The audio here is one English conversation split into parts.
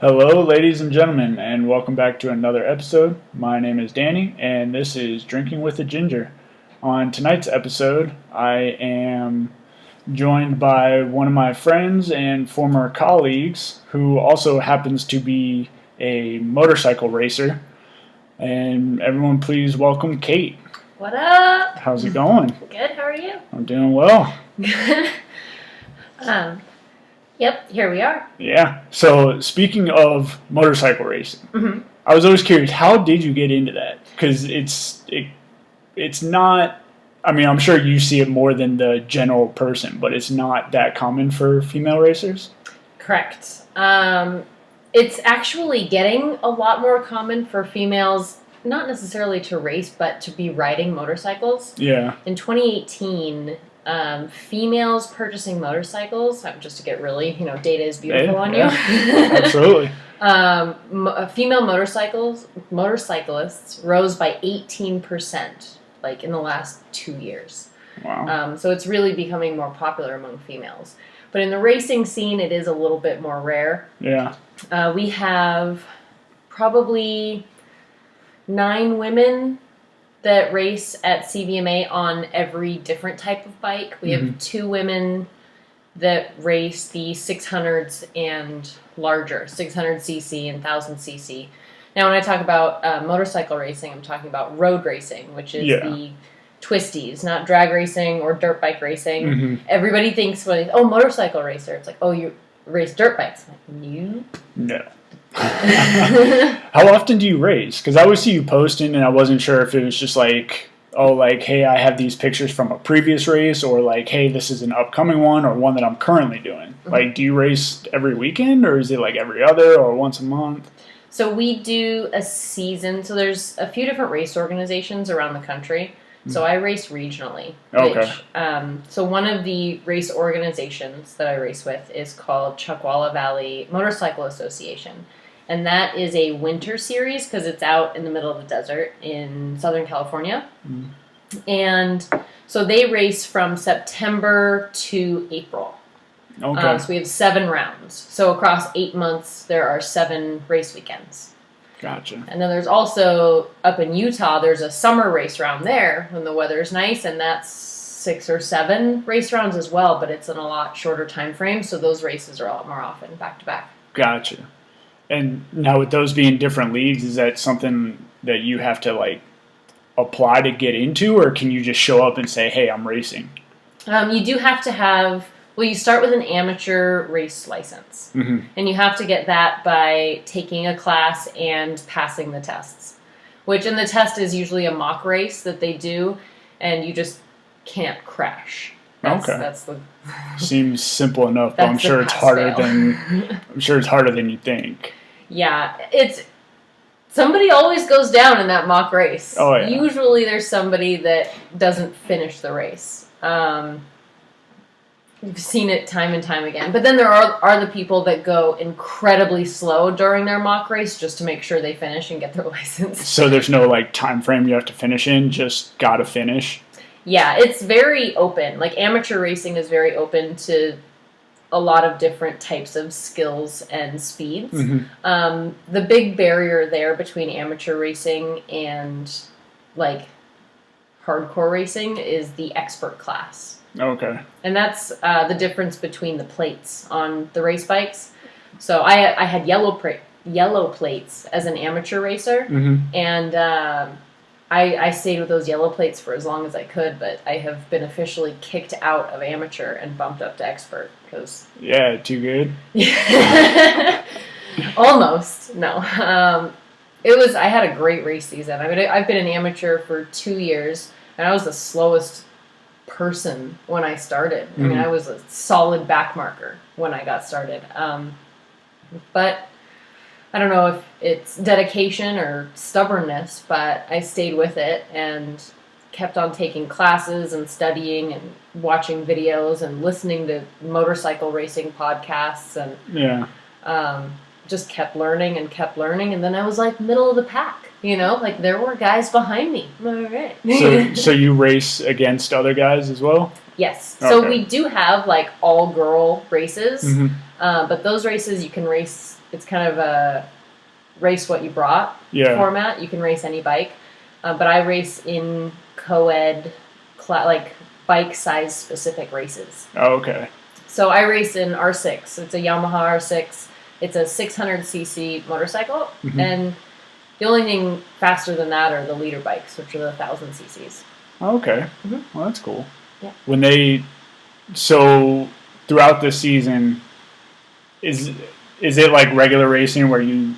Hello, ladies and gentlemen, and welcome back to another episode. My name is Danny, and this is Drinking with a Ginger. On tonight's episode, I am joined by one of my friends and former colleagues who also happens to be a motorcycle racer. And everyone, please welcome Kate. What up? How's it going? Good, how are you? I'm doing well. Yep, here we are. Yeah. So, speaking of motorcycle racing, I was always curious, how did you get into that? Because it's not. I mean, I'm sure you see it more than the general person, but it's not that common for female racers. Correct. It's actually getting a lot more common for females, not necessarily to race, but to be riding motorcycles. Yeah. In 2018, females purchasing motorcycles, just to get really, data is beautiful on you. Absolutely. Female motorcyclists rose by 18%, in the last 2 years. Wow. So it's really becoming more popular among females. But in the racing scene, it is a little bit more rare. Yeah. We have probably 9 women that race at CVMA on every different type of bike. We have 2 women that race the 600s and larger, 600cc and 1000cc. Now, when I talk about motorcycle racing, I'm talking about road racing, which is the twisties, not drag racing or dirt bike racing. Everybody thinks, motorcycle racer. It's like, oh, you race dirt bikes. I'm like, you? No. How often do you race? Because I always see you posting, and I wasn't sure if it was just hey, I have these pictures from a previous race, or hey, this is an upcoming one, or one that I'm currently doing. Do you race every weekend, or is it every other, or once a month? So we do a season. So there's a few different race organizations around the country. So I race regionally. Okay. So one of the race organizations that I race with is called Chuckwalla Valley Motorcycle Association. And that is a winter series because it's out in the middle of the desert in Southern California. And so they race from September to April. Okay. So we have 7 rounds. So across 8 months, there are 7 race weekends. Gotcha. And then there's also, up in Utah, there's a summer race round there when the weather's nice, and that's 6 or 7 race rounds as well, but it's in a lot shorter time frame, so those races are a lot more often, back to back. Gotcha. And now with those being different leagues, is that something that you have to, apply to get into, or can you just show up and say, hey, I'm racing? You do have to have... Well, you start with an amateur race license, and you have to get that by taking a class and passing the tests, and the test is usually a mock race that they do, and you just can't crash. That's the Seems simple enough, but I'm sure it's harder than you think. Yeah, somebody always goes down in that mock race. Oh yeah. Usually, there's somebody that doesn't finish the race. You've seen it time and time again. But then there are the people that go incredibly slow during their mock race just to make sure they finish and get their license. So there's no time frame you have to finish in, just gotta finish? Yeah, it's very open. Amateur racing is very open to a lot of different types of skills and speeds. The big barrier there between amateur racing and hardcore racing is the expert class. Okay. And that's the difference between the plates on the race bikes. So I had yellow plates as an amateur racer, and I stayed with those yellow plates for as long as I could, but I have been officially kicked out of amateur and bumped up to expert. Yeah, too good? Almost, no. I had a great race season. I mean, I've been an amateur for 2 years, and I was the slowest person when I started. I mean, I was a solid back marker when I got started. But I don't know if it's dedication or stubbornness, but I stayed with it and kept on taking classes and studying and watching videos and listening to motorcycle racing podcasts and just kept learning. And then I was middle of the pack. There were guys behind me. All right. So you race against other guys as well? Yes. So Okay. we do have like all girl races, Mhm. but those races you can race. It's kind of a race what you brought Yeah. format. You can race any bike, but I race in co-ed, like bike size specific races. Oh, okay. So I race in R6. It's a Yamaha R6. It's a 600cc motorcycle, Mhm. and the only thing faster than that are the leader bikes, which are the 1000cc's. Okay. Mhm. Well, that's cool. Yeah. So throughout the season, is it like regular racing where you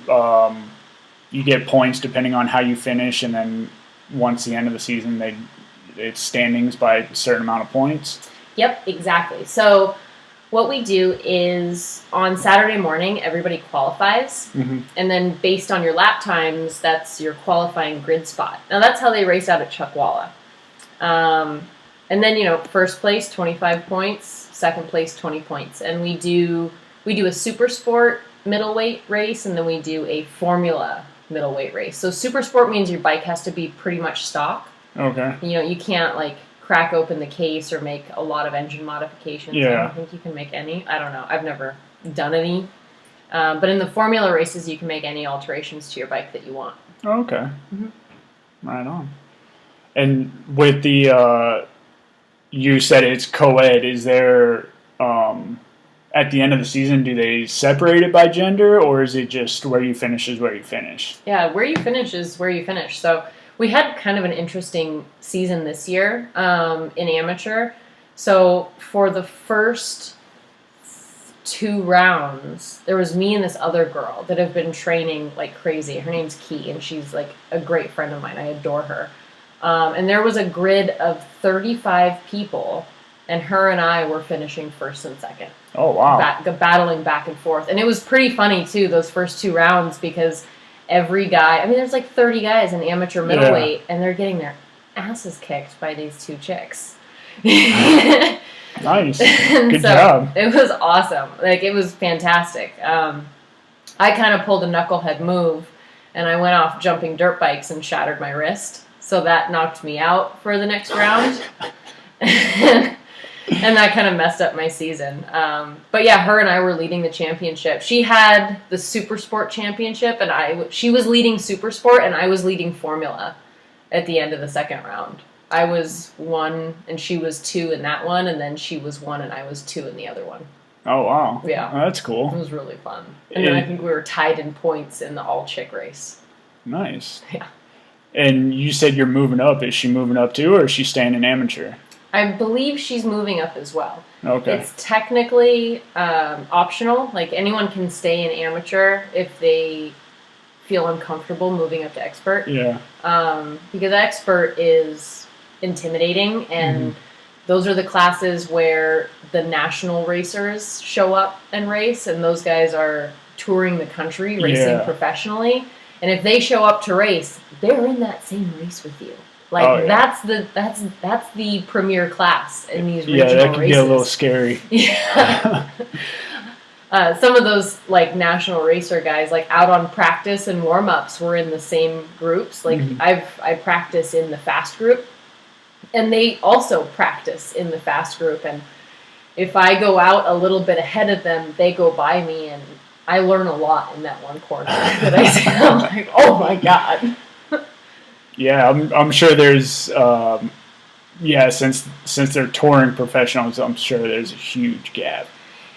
get points depending on how you finish, and then once the end of the season, it's standings by a certain amount of points? Yep, exactly. So what we do is on Saturday morning, everybody qualifies, Mm-hmm. and then based on your lap times, that's your qualifying grid spot. Now that's how they race out at Chuckwalla. And then, first place, 25 points, second place, 20 points. And we do a super sport middleweight race, and then we do a formula middleweight race. So super sport means your bike has to be pretty much stock. Okay. You can't like crack open the case or make a lot of engine modifications. Yeah. I don't think you can make any. I don't know. I've never done any. But in the formula races, you can make any alterations to your bike that you want. Okay. Mhm. Right on. And with the, you said it's co-ed. Is there, at the end of the season, do they separate it by gender, or is it just where you finish is where you finish? Yeah, where you finish is where you finish. So we had kind of an interesting season this year in amateur. So for the first 2 rounds, there was me and this other girl that have been training like crazy. Her name's Key, and she's like a great friend of mine. I adore her. And there was a grid of 35 people, and her and I were finishing first and second. Oh, wow. Battling back and forth. And it was pretty funny, too, those first 2 rounds, because every guy, there's like 30 guys in amateur middleweight, and they're getting their asses kicked by these 2 chicks. Nice. Good job. It was awesome. Like, it was fantastic. I kind of pulled a knucklehead move, and I went off jumping dirt bikes and shattered my wrist. So that knocked me out for the next round. And that kind of messed up my season. But yeah, her and I were leading the championship. She had the Super Sport championship, and she was leading Super Sport, and I was leading Formula at the end of the second round. I was 1, and she was 2 in that one, and then she was 1, and I was 2 in the other one. Oh, wow. Yeah. Oh, that's cool. It was really fun. And then I think we were tied in points in the all-chick race. Nice. Yeah. And you said you're moving up. Is she moving up too, or is she staying in amateur? I believe she's moving up as well. Okay. It's technically optional. Like, anyone can stay in amateur if they feel uncomfortable moving up to expert. Yeah. Because expert is intimidating, and those are the classes where the national racers show up and race, and those guys are touring the country racing professionally. And if they show up to race, they're in that same race with you. Like, that's the premier class in these regional races. Yeah, that can get a little scary. Yeah. Some of those like national racer guys, like out on practice and warm ups, were in the same groups. Like I practice in the fast group, and they also practice in the fast group. And if I go out a little bit ahead of them, they go by me, and I learn a lot in that one corner that I see. I'm like, oh my god. Yeah, I'm sure there's since they're touring professionals, I'm sure there's a huge gap.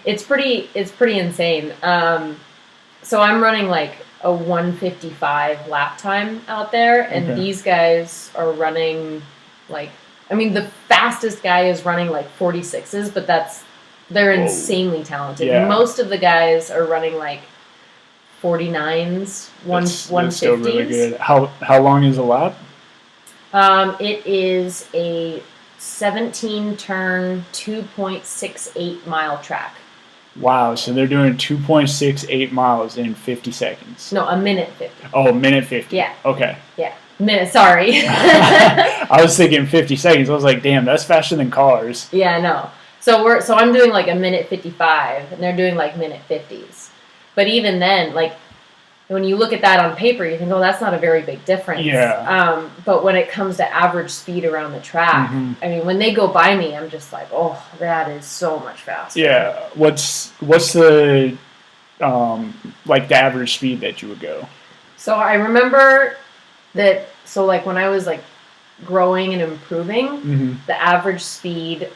It's pretty insane. So I'm running like a 155 lap time out there, and these guys are running like, the fastest guy is running like 46s, but they're insanely talented. Yeah. Most of the guys are running like 49s, 150s. That's still really good. How long is a lap? It is a 17-turn, 2.68 mile track. Wow, so they're doing 2.68 miles in 50 seconds. No, a minute 50. Oh, a minute 50. Yeah. Okay. Yeah. Minute, sorry. I was thinking 50 seconds. I was like, damn, that's faster than cars. Yeah, no. So I'm doing like a minute 55, and they're doing like minute 50s. But even then, like, when you look at that on paper, you think, oh, that's not a very big difference. Yeah. But when it comes to average speed around the track, I mean, when they go by me, I'm just like, oh, that is so much faster. Yeah. What's the like the average speed that you would go? So I remember that. So like when I was like growing and improving, the average speed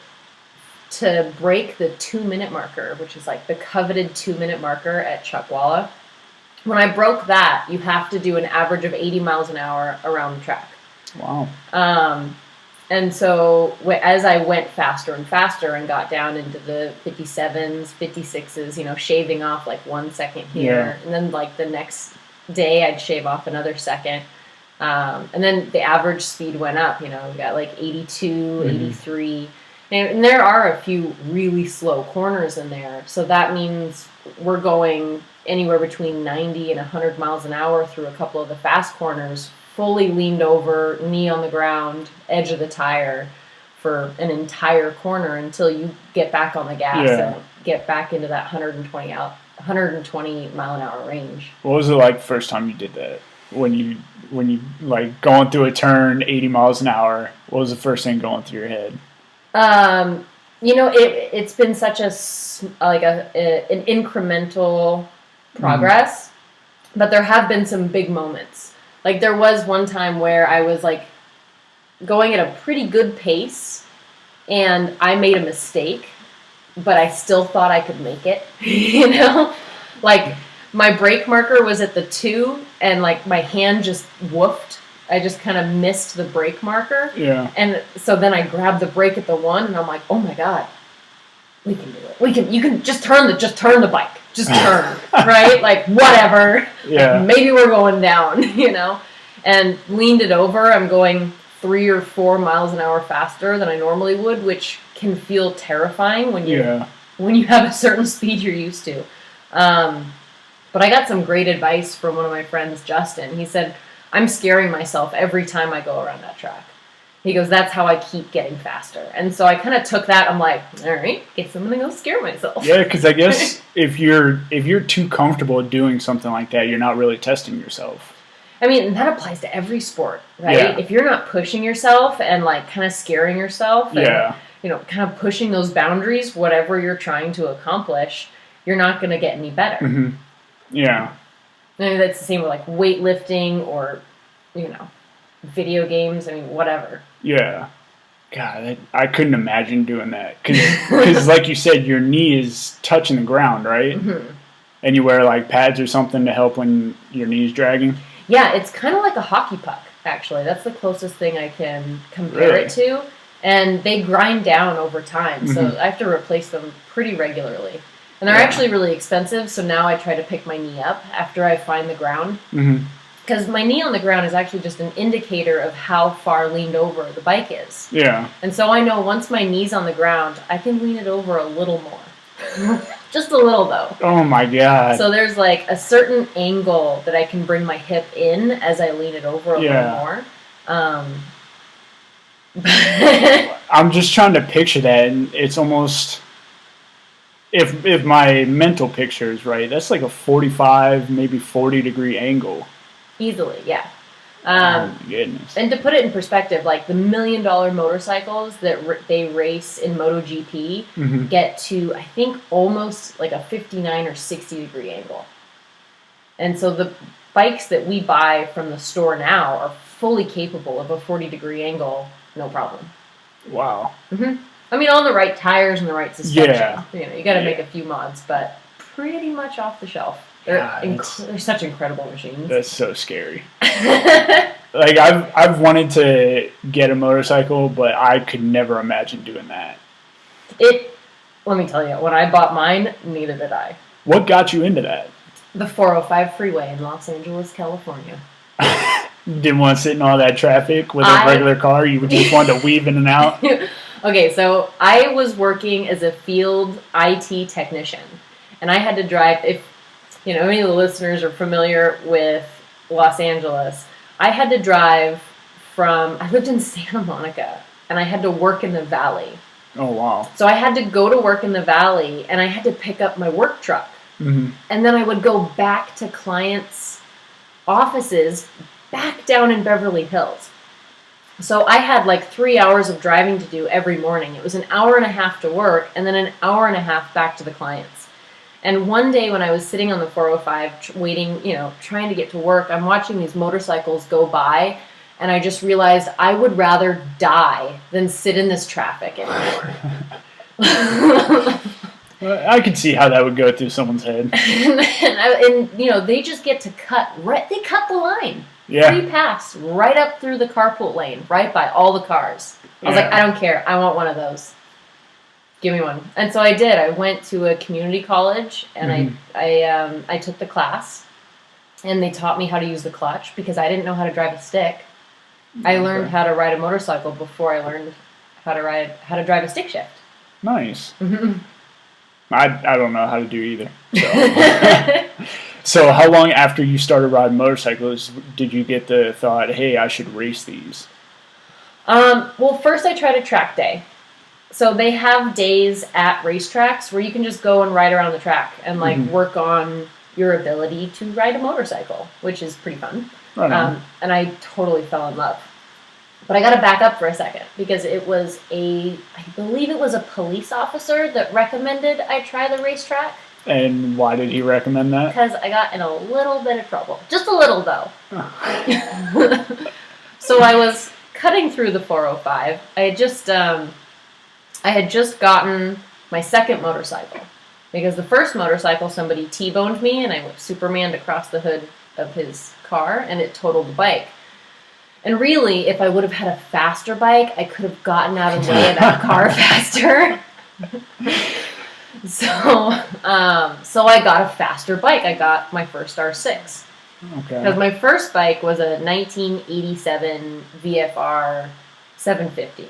to break the 2-minute marker, which is like the coveted 2-minute marker at Chuckwalla. When I broke that, you have to do an average of 80 miles an hour around the track. Wow. And so as I went faster and faster and got down into the 57s, 56s, shaving off like 1 second here. And then like the next day I'd shave off another second. And then the average speed went up, we got like 82, 83. And there are a few really slow corners in there. So that means we're going anywhere between 90 and 100 miles an hour through a couple of the fast corners, fully leaned over, knee on the ground, edge of the tire for an entire corner until you get back on the gas and get back into that 120 mile an hour range. What was it like the first time you did that? When you like going through a turn 80 miles an hour, what was the first thing going through your head? It's been such an incremental progress, but there have been some big moments. Like there was one time where I was like going at a pretty good pace and I made a mistake, but I still thought I could make it, like my brake marker was at the 2 and like my hand just woofed. I just kind of missed the brake marker. Yeah. And so then I grabbed the brake at the 1 and I'm like, oh my God, we can do it. You can just turn the bike. Just turn, right? Like whatever. Yeah. Like, maybe we're going down, and leaned it over. I'm going 3 or 4 miles an hour faster than I normally would, which can feel terrifying when you have a certain speed you're used to. But I got some great advice from one of my friends, Justin. He said, I'm scaring myself every time I go around that track. He goes, that's how I keep getting faster. And so I kind of took that. I'm like, all right, guess I'm going to go scare myself. Yeah, because I guess if you're too comfortable doing something like that, you're not really testing yourself. I mean, and that applies to every sport, right? Yeah. If you're not pushing yourself and like kind of scaring yourself and, kind of pushing those boundaries, whatever you're trying to accomplish, you're not going to get any better. Mm-hmm. Yeah. And that's the same with like weightlifting or, video games. I mean, whatever. Yeah. God, I couldn't imagine doing that. Because like you said, your knee is touching the ground, right? Mm-hmm. And you wear like pads or something to help when your knee's dragging? Yeah, it's kind of like a hockey puck, actually. That's the closest thing I can compare it to. And they grind down over time, so I have to replace them pretty regularly. And they're actually really expensive, so now I try to pick my knee up after I find the ground. Because my knee on the ground is actually just an indicator of how far leaned over the bike is. Yeah. And so I know once my knee's on the ground, I can lean it over a little more. Just a little, though. Oh, my God. So there's like a certain angle that I can bring my hip in as I lean it over a little more. I'm just trying to picture that, and it's almost... If my mental picture is right, that's like a 45, maybe 40-degree angle. Easily, yeah. Oh, my goodness. And to put it in perspective, like the $1 million motorcycles that they race in MotoGP get to, I think, almost like a 59 or 60-degree angle. And so the bikes that we buy from the store now are fully capable of a 40-degree angle, no problem. Wow. I mean, on the right tires and the right suspension. You got to make a few mods, but pretty much off the shelf. They're such incredible machines. That's so scary. Like I've wanted to get a motorcycle, but I could never imagine doing that. Let me tell you, when I bought mine, neither did I. What got you into that? The 405 freeway in Los Angeles, California. You didn't want to sit in all that traffic with a regular car? You just wanted to weave in and out? Okay, so I was working as a field IT technician, and I had to drive, if any of the listeners are familiar with Los Angeles, I had to drive I lived in Santa Monica, and I had to work in the valley. Oh, wow. So I had to go to work in the valley, and I had to pick up my work truck. And then I would go back to clients' offices back down in Beverly Hills. So I had like 3 hours of driving to do every morning. It was an hour and a half to work and then an hour and a half back to the clients. And one day when I was sitting on the 405 waiting, trying to get to work, I'm watching these motorcycles go by, and I just realized I would rather die than sit in this traffic anymore. I could see how that would go through someone's head. and they just get to cut, they cut the line. Yeah. Free pass right up through the carpool lane, right by all the cars. I was like, I don't care. I want one of those. Give me one. And so I did. I went to a community college, and I took the class, and they taught me how to use the clutch because I didn't know how to drive a stick. I learned how to ride a motorcycle before I learned how to drive a stick shift. Nice. Mm-hmm. I don't know how to do either. So. So how long after you started riding motorcycles did you get the thought, hey, I should race these? Well, first I tried a track day. So they have days at racetracks where you can just go and ride around the track and work on your ability to ride a motorcycle, which is pretty fun. Right on. And I totally fell in love. But I got to back up for a second because I believe it was a police officer that recommended I try the racetrack. And why did he recommend that? Because I got in a little bit of trouble. Just a little, though. Oh. So I was cutting through the 405. I had just gotten my second motorcycle. Because the first motorcycle, somebody T-boned me, and I went Superman'd across the hood of his car, and it totaled the bike. And really, if I would have had a faster bike, I could have gotten out of the way of that car faster. So I got a faster bike. I got my first R6. Okay. Because my first bike was a 1987 VFR 750,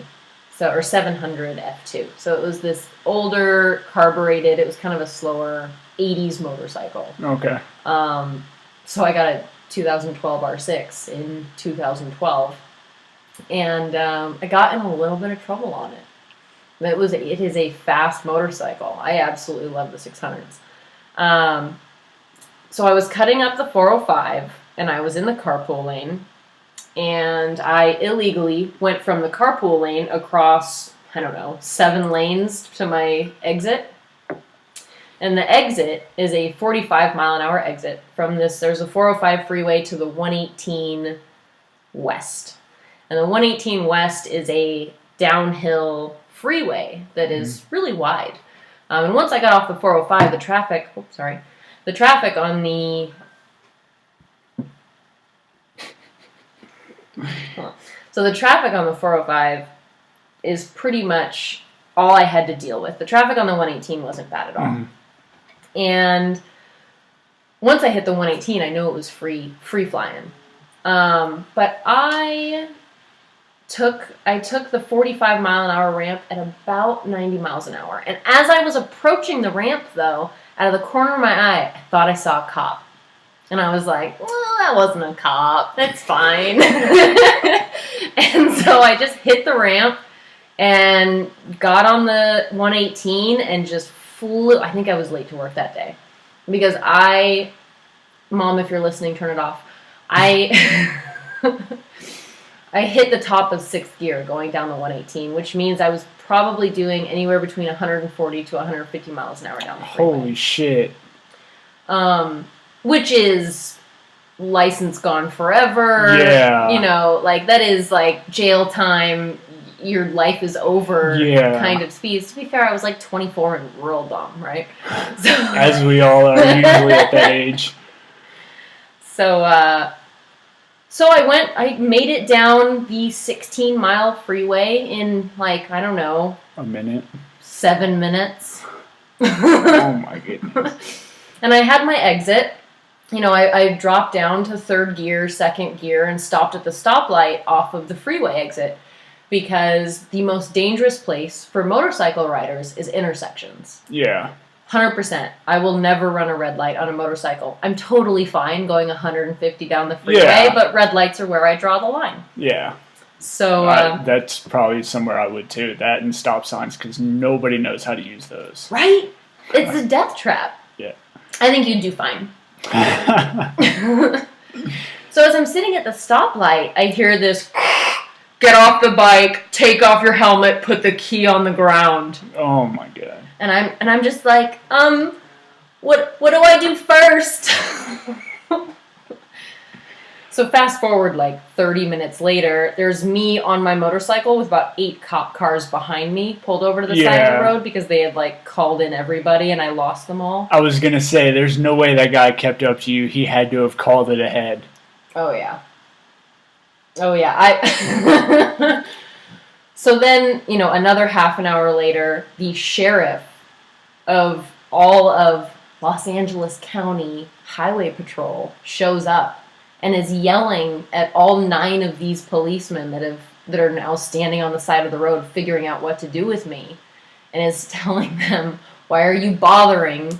or 700 F2. So it was this older, carbureted. It was kind of a slower 80s motorcycle. Okay. So I got a 2012 R6 in 2012, and I got in a little bit of trouble on it. It is a fast motorcycle. I absolutely love the 600s. So I was cutting up the 405, and I was in the carpool lane, and I illegally went from the carpool lane across, 7 lanes to my exit. And the exit is a 45-mile-an-hour exit from this. There's a 405 freeway to the 118 West. And the 118 West is a downhill freeway that is really wide. And once I got off the 405, the traffic on the so the traffic on the 405 is pretty much all I had to deal with. The traffic on the 118 wasn't bad at all. Mm-hmm. And once I hit the 118, I knew it was free flying. But I took the 45-mile-an-hour ramp at about 90 miles an hour. And as I was approaching the ramp, though, out of the corner of my eye, I thought I saw a cop. And I was like, well, that wasn't a cop. That's fine. And so I just hit the ramp and got on the 118 and just flew. I think I was late to work that day. Because Mom, if you're listening, turn it off. I hit the top of 6th gear going down the 118, which means I was probably doing anywhere between 140 to 150 miles an hour down the freeway. Holy shit. Which is license gone forever. Yeah. That is like jail time, your life is over kind of speeds. To be fair, I was like 24 and real dumb, right? So, as we all are usually at that age. So I made it down the 16-mile freeway in a minute. 7 minutes. Oh my goodness. And I had my exit. I dropped down to 3rd gear, 2nd gear, and stopped at the stoplight off of the freeway exit because the most dangerous place for motorcycle riders is intersections. Yeah. 100%. I will never run a red light on a motorcycle. I'm totally fine going 150 down the freeway, but red lights are where I draw the line. Yeah. So that's probably somewhere I would too. That and stop signs, because nobody knows how to use those. Right? It's a death trap. Yeah. I think you'd do fine. So as I'm sitting at the stoplight, I hear this, get off the bike, take off your helmet, put the key on the ground. Oh my god. And I'm just like, what do I do first? So fast forward like 30 minutes later, there's me on my motorcycle with about 8 cop cars behind me pulled over to the side of the road because they had like called in everybody and I lost them all. I was going to say, there's no way that guy kept up to you. He had to have called it ahead. Oh, yeah. So then, another half an hour later, the sheriff of all of Los Angeles County Highway Patrol shows up and is yelling at all 9 of these policemen that are now standing on the side of the road figuring out what to do with me, and is telling them, why are you bothering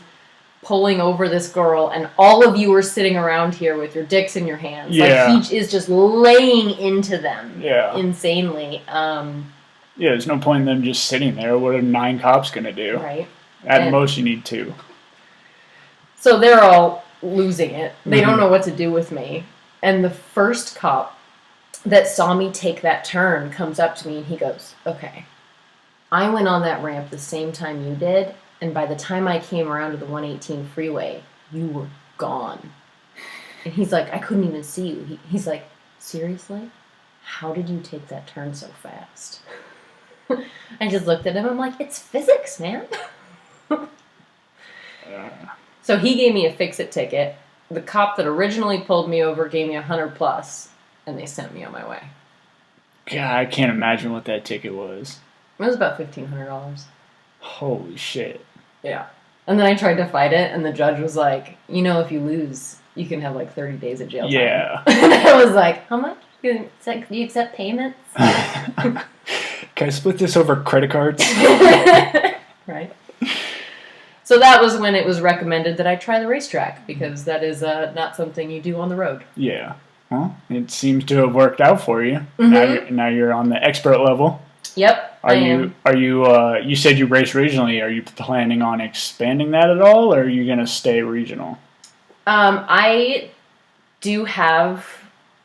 pulling over this girl, and all of you are sitting around here with your dicks in your hands. Yeah. Like, he is just laying into them insanely. There's no point in them just sitting there. What are 9 cops going to do? Right. At most, you need 2. So they're all losing it. They don't know what to do with me. And the first cop that saw me take that turn comes up to me and he goes, okay, I went on that ramp the same time you did, and by the time I came around to the 118 freeway, you were gone. And he's like, I couldn't even see you. He's like, seriously? How did you take that turn so fast? I just looked at him. I'm like, it's physics, man. So he gave me a fix-it ticket. The cop that originally pulled me over gave me $100+, and they sent me on my way. God, I can't imagine what that ticket was. It was about $1,500. Holy shit. Yeah. And then I tried to fight it, and the judge was like, if you lose, you can have like 30 days of jail time. Yeah. And I was like, how much? Do you accept payments? Can I split this over credit cards? Right. So that was when it was recommended that I try the racetrack, because that is not something you do on the road. Yeah. Well, it seems to have worked out for you. Mm-hmm. Now you're on the expert level. Yep, I am. You said you raced regionally. Are you planning on expanding that at all, or are you going to stay regional? I do have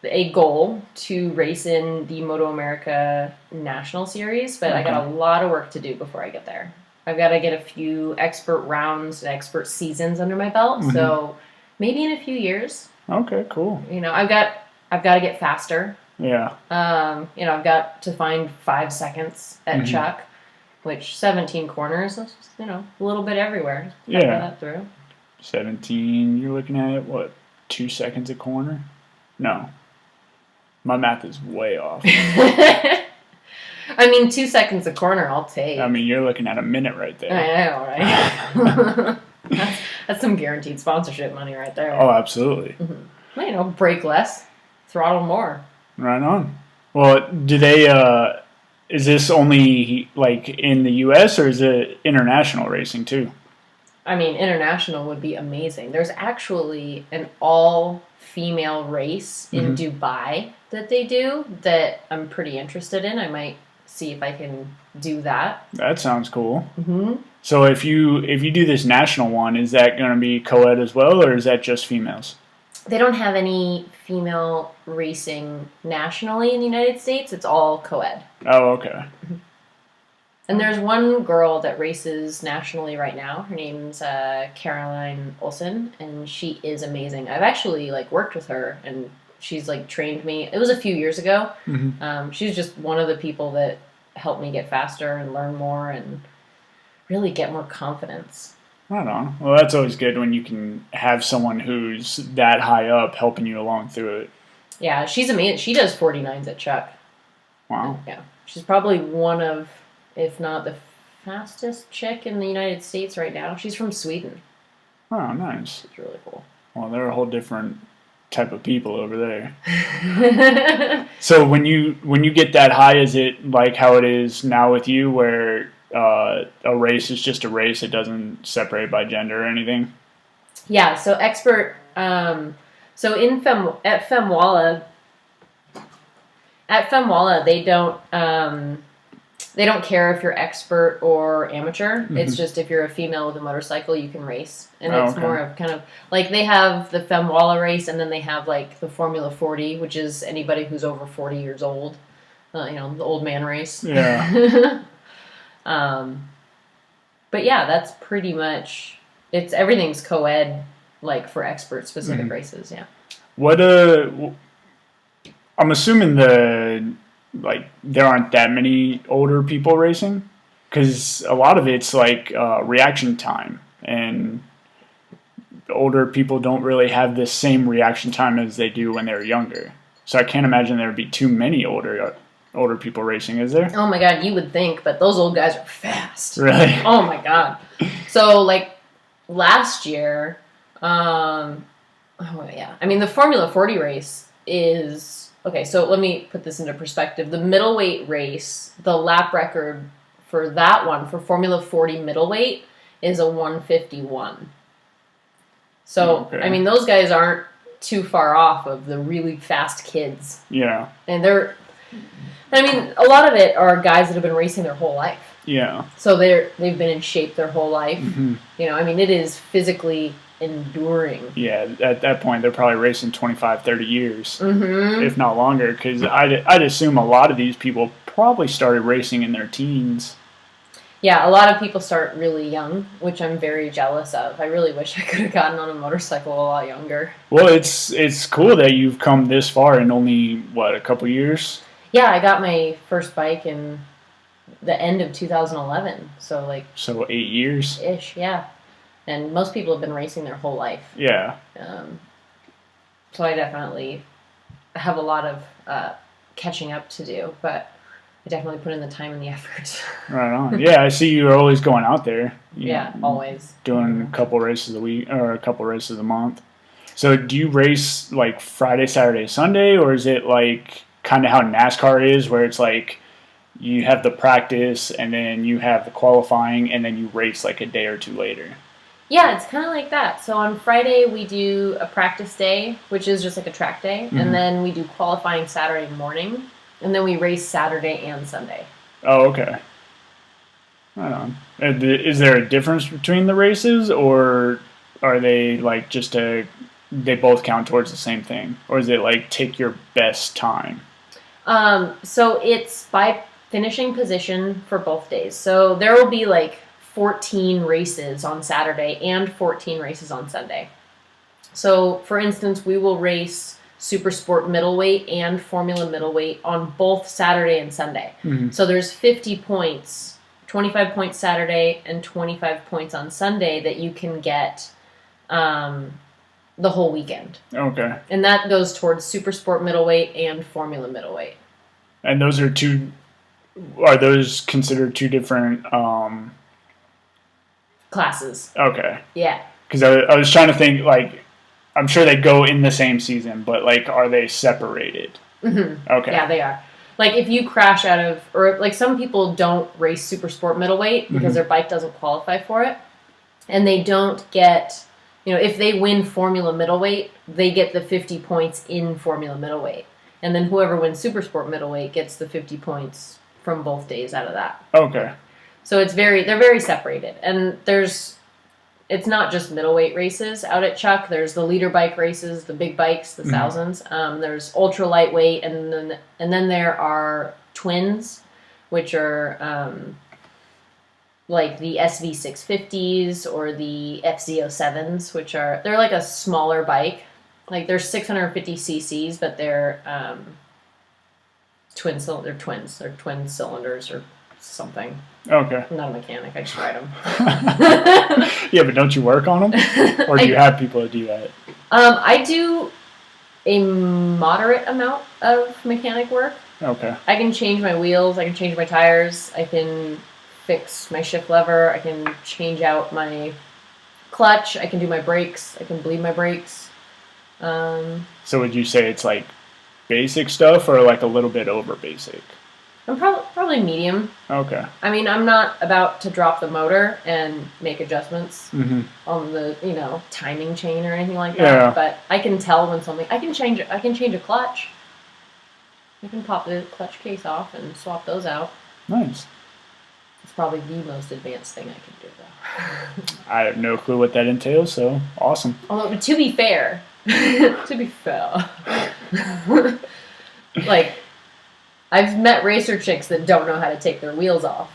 a goal to race in the Moto America National Series, but I got a lot of work to do before I get there. I've got to get a few expert rounds, expert seasons under my belt. Mm-hmm. So maybe in a few years. Okay, cool. I've got to get faster. Yeah. I've got to find 5 seconds at Chuck, which 17 corners, that's just, a little bit everywhere. Just that through. 17, you're looking at, what, 2 seconds a corner? No. My math is way off. 2 seconds a corner, I'll take. You're looking at a minute right there. I know, right? that's some guaranteed sponsorship money right there. Oh, absolutely. Mm-hmm. Brake less, throttle more. Right on. Well, do they, is this only, like, in the U.S., or is it international racing, too? International would be amazing. There's actually an all-female race in Dubai that they do that I'm pretty interested in. I might see if I can do that. That sounds cool. Mm-hmm. So if you do this national one, is that going to be co-ed as well, or is that just females? They don't have any female racing nationally in the United States. It's all co-ed. Oh, okay. And there's one girl that races nationally right now. Her name's Caroline Olsen, and she is amazing. I've actually worked with her, and she's trained me. It was a few years ago. Mm-hmm. She's just one of the people that helped me get faster and learn more and really get more confidence. Right on. Well, that's always good when you can have someone who's that high up helping you along through it. Yeah, she's amazing. She does 49s at Chuck. Wow. And, yeah, she's probably one of, if not the fastest chick in the United States right now. She's from Sweden. Oh, nice. It's really cool. Well, they're a whole different type of people over there. So when you get that high, is it like how it is now with you, where a race is just a race? It doesn't separate by gender or anything? Yeah, so expert. So at Femwalla, they don't they don't care if you're expert or amateur. Mm-hmm. It's just if you're a female with a motorcycle, you can race. And Oh, it's okay. more of kind of like they have the Femwalla race, and then they have like the Formula 40, which is anybody who's over 40 years old. The old man race. Yeah. But yeah, that's pretty much everything's co-ed, like for expert specific Mm-hmm. races. Yeah. What I'm assuming there aren't that many older people racing, because a lot of it's like reaction time, and older people don't really have the same reaction time as they do when they're younger. So I can't imagine there would be too many older people racing, is there? Oh my God, you would think, but those old guys are fast. Really? Oh my God. So like last year, oh yeah, I mean the Formula 40 race is okay. So let me put this into perspective. The middleweight race, the lap record for that one for Formula 40 middleweight is a 151. So Okay. I mean those guys aren't too far off of the really fast kids, Yeah. and I mean, a lot of it are guys that have been racing their whole life. Yeah. So they've been in shape their whole life. Mm-hmm. I mean, it is physically enduring. Yeah, at that point, they're probably racing 25, 30 years, Mm-hmm. if not longer, because I'd assume a lot of these people probably started racing in their teens. Yeah, a lot of people start really young, which I'm very jealous of. I really wish I could have gotten on a motorcycle a lot younger. Well, it's cool that you've come this far in only, a couple years? Yeah, I got my first bike in the end of 2011, so like So 8 years? ish, yeah. And most people have been racing their whole life. Yeah. So I definitely have a lot of catching up to do, but I definitely put in the time and the effort. Right on. Yeah, I see you're always going out there. Yeah, always. Doing a couple races a week, or a couple races a month. So do you race like Friday, Saturday, Sunday, or is it like kind of how NASCAR is, where it's like you have the practice and then you have the qualifying and then you race like a day or two later? Yeah, it's kind of like that. So on Friday we do a practice day, which is just like a track day, Mm-hmm. and then we do qualifying Saturday morning, and then we race Saturday and Sunday. Oh, okay. Right on. Is there a difference between the races, or are they like they both count towards the same thing? Or is it like take your best time? So it's by finishing position for both days. So there will be like 14 races on Saturday and 14 races on Sunday. So for instance, we will race Super Sport middleweight and Formula middleweight on both Saturday and Sunday. Mm-hmm. So there's 50 points, 25 points Saturday and 25 points on Sunday that you can get the whole weekend. Okay. And that goes towards Super Sport middleweight and Formula middleweight. And are those considered two different, Classes. okay. Yeah. Because I was trying to think, like, I'm sure they go in the same season, but, like, are they separated? Mm-hmm. Okay. Yeah, they are. Like, if you crash out of, or, like, some people don't race Super Sport middleweight because their bike doesn't qualify for it. And they don't get, if they win Formula middleweight, they get the 50 points in Formula middleweight. And then whoever wins Super Sport middleweight gets the 50 points from both days out of that. Okay. So they're very separated. And it's not just middleweight races out at Chuck. There's the leader bike races, the big bikes, the thousands. There's ultra lightweight, and then there are twins, which are like the SV650s or the FZ07s, which they're like a smaller bike. Like they're 650 cc's, but they're twins. They're twin cylinders or something. Okay. I'm not a mechanic. I just ride them. Yeah, but don't you work on them? Or do you have people that do that? I do a moderate amount of mechanic work. Okay. I can change my wheels. I can change my tires. I can fix my shift lever. I can change out my clutch. I can do my brakes. I can bleed my brakes. So would you say it's like basic stuff or like a little bit over basic? I'm probably medium. Okay. I mean, I'm not about to drop the motor and make adjustments Mm-hmm. on the, timing chain or anything like that. Yeah. But I can tell when something, I can change a clutch. I can pop the clutch case off and swap those out. Nice. It's probably the most advanced thing I could do, though. I have no clue what that entails, so awesome. Although, to be fair, like, I've met racer chicks that don't know how to take their wheels off.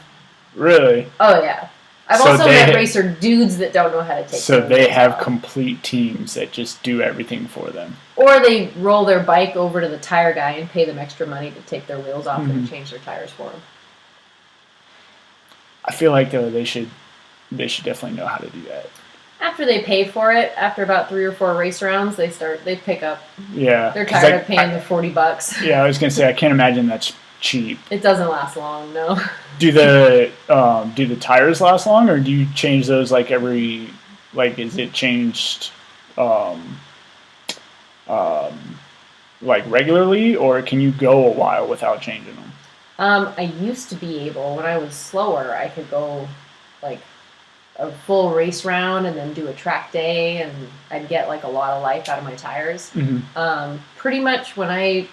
Really? Oh, yeah. I've So also they- met racer dudes that don't know how to take So their they wheels have off. complete teams that just do everything for them. Or they roll their bike over to the tire guy and pay them extra money to take their wheels off and change their tires for them. I feel like though they should definitely know how to do that. After they pay for it, after about 3 or 4 race rounds, they pick up. Yeah. They're 'cause tired of paying the $40. Yeah, I was gonna say I can't imagine that's cheap. It doesn't last long, no. Do the tires last long, or do you change those like every is it changed like regularly, or can you go a while without changing them? I used to be able, when I was slower, I could go like a full race round and then do a track day, and I'd get like a lot of life out of my tires. Pretty much when I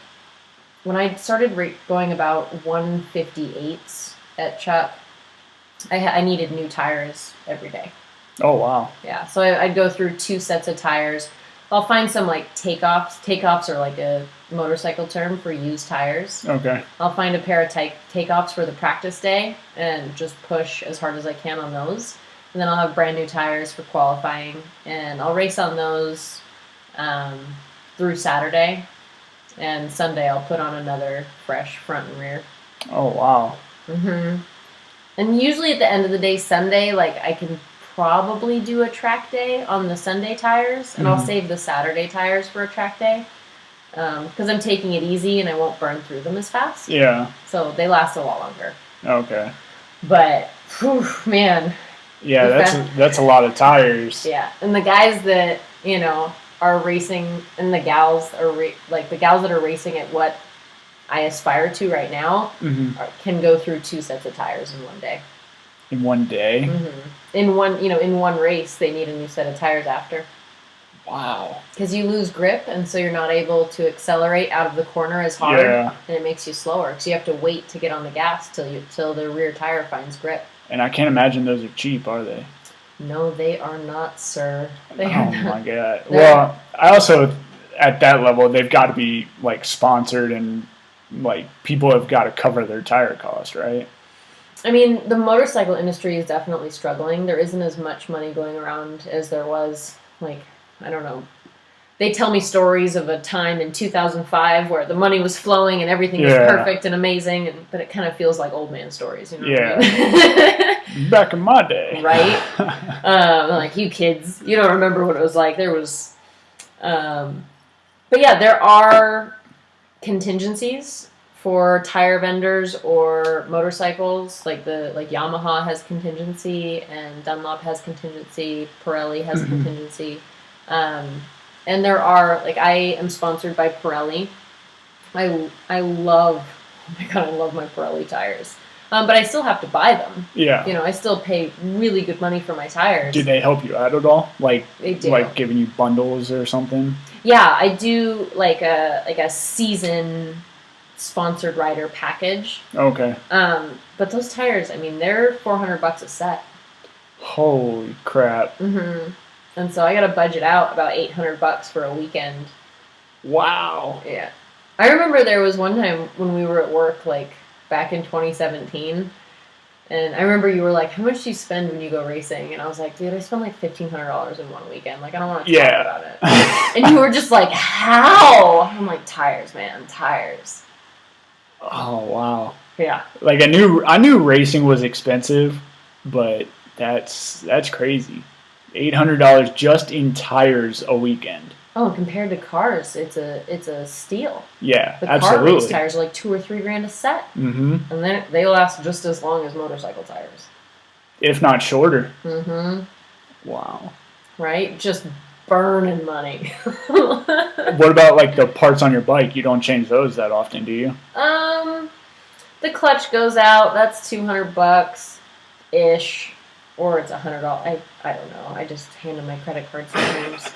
started going about 158s at Chuck, I needed new tires every day. Oh wow. Yeah, so I'd go through 2 sets of tires. I'll find some like takeoffs. Takeoffs are like a motorcycle term for used tires. Okay. I'll find a pair of takeoffs for the practice day and just push as hard as I can on those. And then I'll have brand new tires for qualifying, and I'll race on those through Saturday. And Sunday I'll put on another fresh front and rear. Oh wow. And usually at the end of the day, Sunday, like I can probably do a track day on the Sunday tires, and I'll save the Saturday tires for a track day because I'm taking it easy and I won't burn through them as fast. Yeah. So they last a lot longer. Okay. But, whew, man. Yeah, that's a lot of tires. Yeah, and the guys that are racing, and the gals are the gals that are racing at what I aspire to right now can go through 2 sets of tires in one day. In one day. In one race, they need a new set of tires after. Wow. Because you lose grip, and so you're not able to accelerate out of the corner as hard, and it makes you slower. So you have to wait to get on the gas till the rear tire finds grip. And I can't imagine those are cheap, are they? No, they are not, sir. They are Oh not. my god. Well, I also at that level they've got to be like sponsored, and like people have got to cover their tire cost, right? I mean, the motorcycle industry is definitely struggling. There isn't as much money going around as there was, I don't know. They tell me stories of a time in 2005 where the money was flowing and everything was perfect and amazing, but it kind of feels like old man stories, what I mean? Back in my day. Right? Like, you kids, you don't remember what it was like. There was... but yeah, there are contingencies for tire vendors or motorcycles, like Yamaha has contingency, and Dunlop has contingency, Pirelli has contingency, and there are I am sponsored by Pirelli. I love my Pirelli tires, but I still have to buy them. Yeah. I still pay really good money for my tires. Do they help you out at all? They do. Like giving you bundles or something? Yeah, I do like a season sponsored rider package. Okay. But those tires, I mean, they're $400 a set. Holy crap. And so I got to budget out about $800 for a weekend. Wow. Yeah. I remember there was one time when we were at work, back in 2017, and I remember you were like, how much do you spend when you go racing? And I was like, dude, I spend $1,500 in one weekend. I don't want to talk about it. And you were just like, how? I'm like, tires, man, tires. Oh, wow. Yeah. I knew racing was expensive, but that's crazy. $800 just in tires a weekend. Oh, and compared to cars, it's a steal. Yeah, the absolutely. Car race tires are like $2,000 or $3,000 a set, and then they last just as long as motorcycle tires, if not shorter. Wow. Right? Just burning money. What about the parts on your bike? You don't change those that often, do you? The clutch goes out. That's $200 ish. Or it's $100. I don't know. I just hand them my credit card sometimes.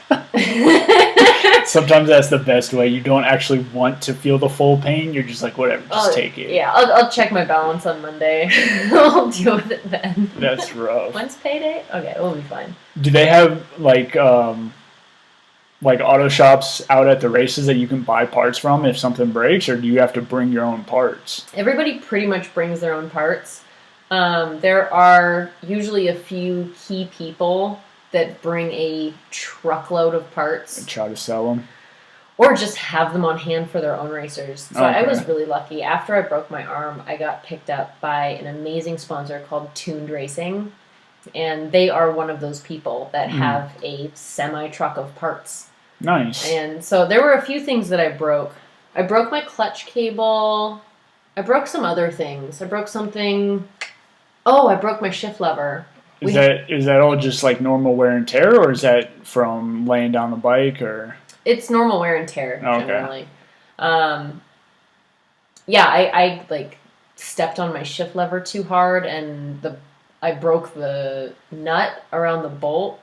Sometimes that's the best way. You don't actually want to feel the full pain. You're just like, whatever, just take it. Yeah, I'll check my balance on Monday. I'll deal with it then. That's rough. When's payday? Okay, we'll be fine. Do they have like auto shops out at the races that you can buy parts from if something breaks, or do you have to bring your own parts? Everybody pretty much brings their own parts. There are usually a few key people that bring a truckload of parts. And try to sell them. Or just have them on hand for their own racers. So Okay. I was really lucky. After I broke my arm, I got picked up by an amazing sponsor called Tuned Racing. And they are one of those people that have a semi-truck of parts. Nice. And so there were a few things that I broke. I broke my clutch cable. I broke some other things. I broke something... Oh, I broke my shift lever. Is that all just like normal wear and tear, or is that from laying down the bike, or? It's normal wear and tear, generally. Yeah, I like stepped on my shift lever too hard, and I broke the nut around the bolt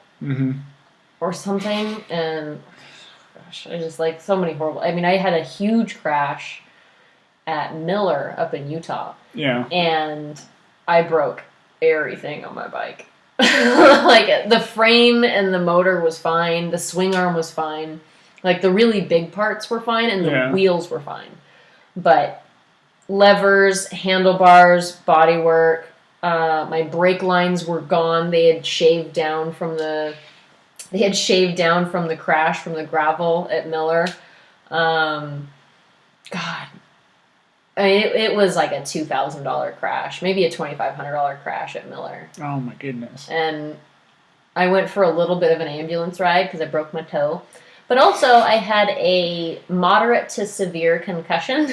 or something, and gosh, I just like so many horrible. I mean, I had a huge crash at Miller up in Utah. Yeah. And I broke everything on my bike. Like the frame and the motor was fine, the swing arm was fine. Like the really big parts were fine and the wheels were fine. But levers, handlebars, bodywork, my brake lines were gone. They had shaved down from the crash from the gravel at Miller. God. I mean, it was like a $2,000 crash, maybe a $2,500 crash at Miller. Oh my goodness. And I went for a little bit of an ambulance ride because I broke my toe. But also, I had a moderate to severe concussion.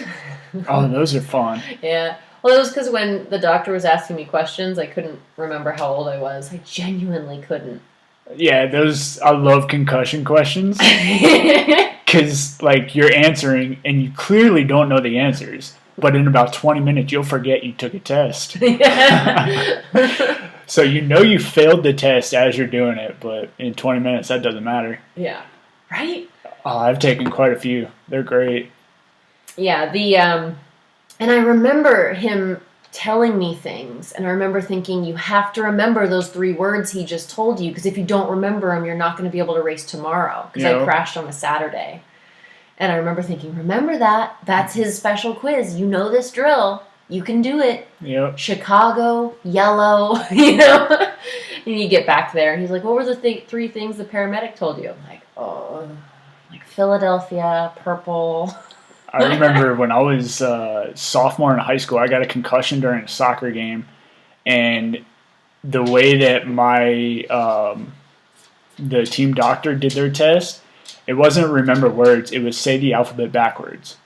Oh, those are fun. Yeah. Well, it was because when the doctor was asking me questions, I couldn't remember how old I was. I genuinely couldn't. Yeah, I love concussion questions. Because, like, you're answering and you clearly don't know the answers. But in about 20 minutes, you'll forget you took a test. So you failed the test as you're doing it, but in 20 minutes, that doesn't matter. Yeah. Right? Oh, I've taken quite a few. They're great. Yeah, and I remember him telling me things, and I remember thinking, you have to remember those 3 words he just told you, because if you don't remember them, you're not going to be able to race tomorrow, because I crashed on a Saturday. And I remember thinking, remember that. That's his special quiz. You know this drill. You can do it. Yep. Chicago, yellow, And you get back there, and he's like, what were the 3 things the paramedic told you? I'm like, oh, like Philadelphia, purple. I remember when I was sophomore in high school, I got a concussion during a soccer game. And the way that the team doctor did their test, it wasn't remember words. It was say the alphabet backwards.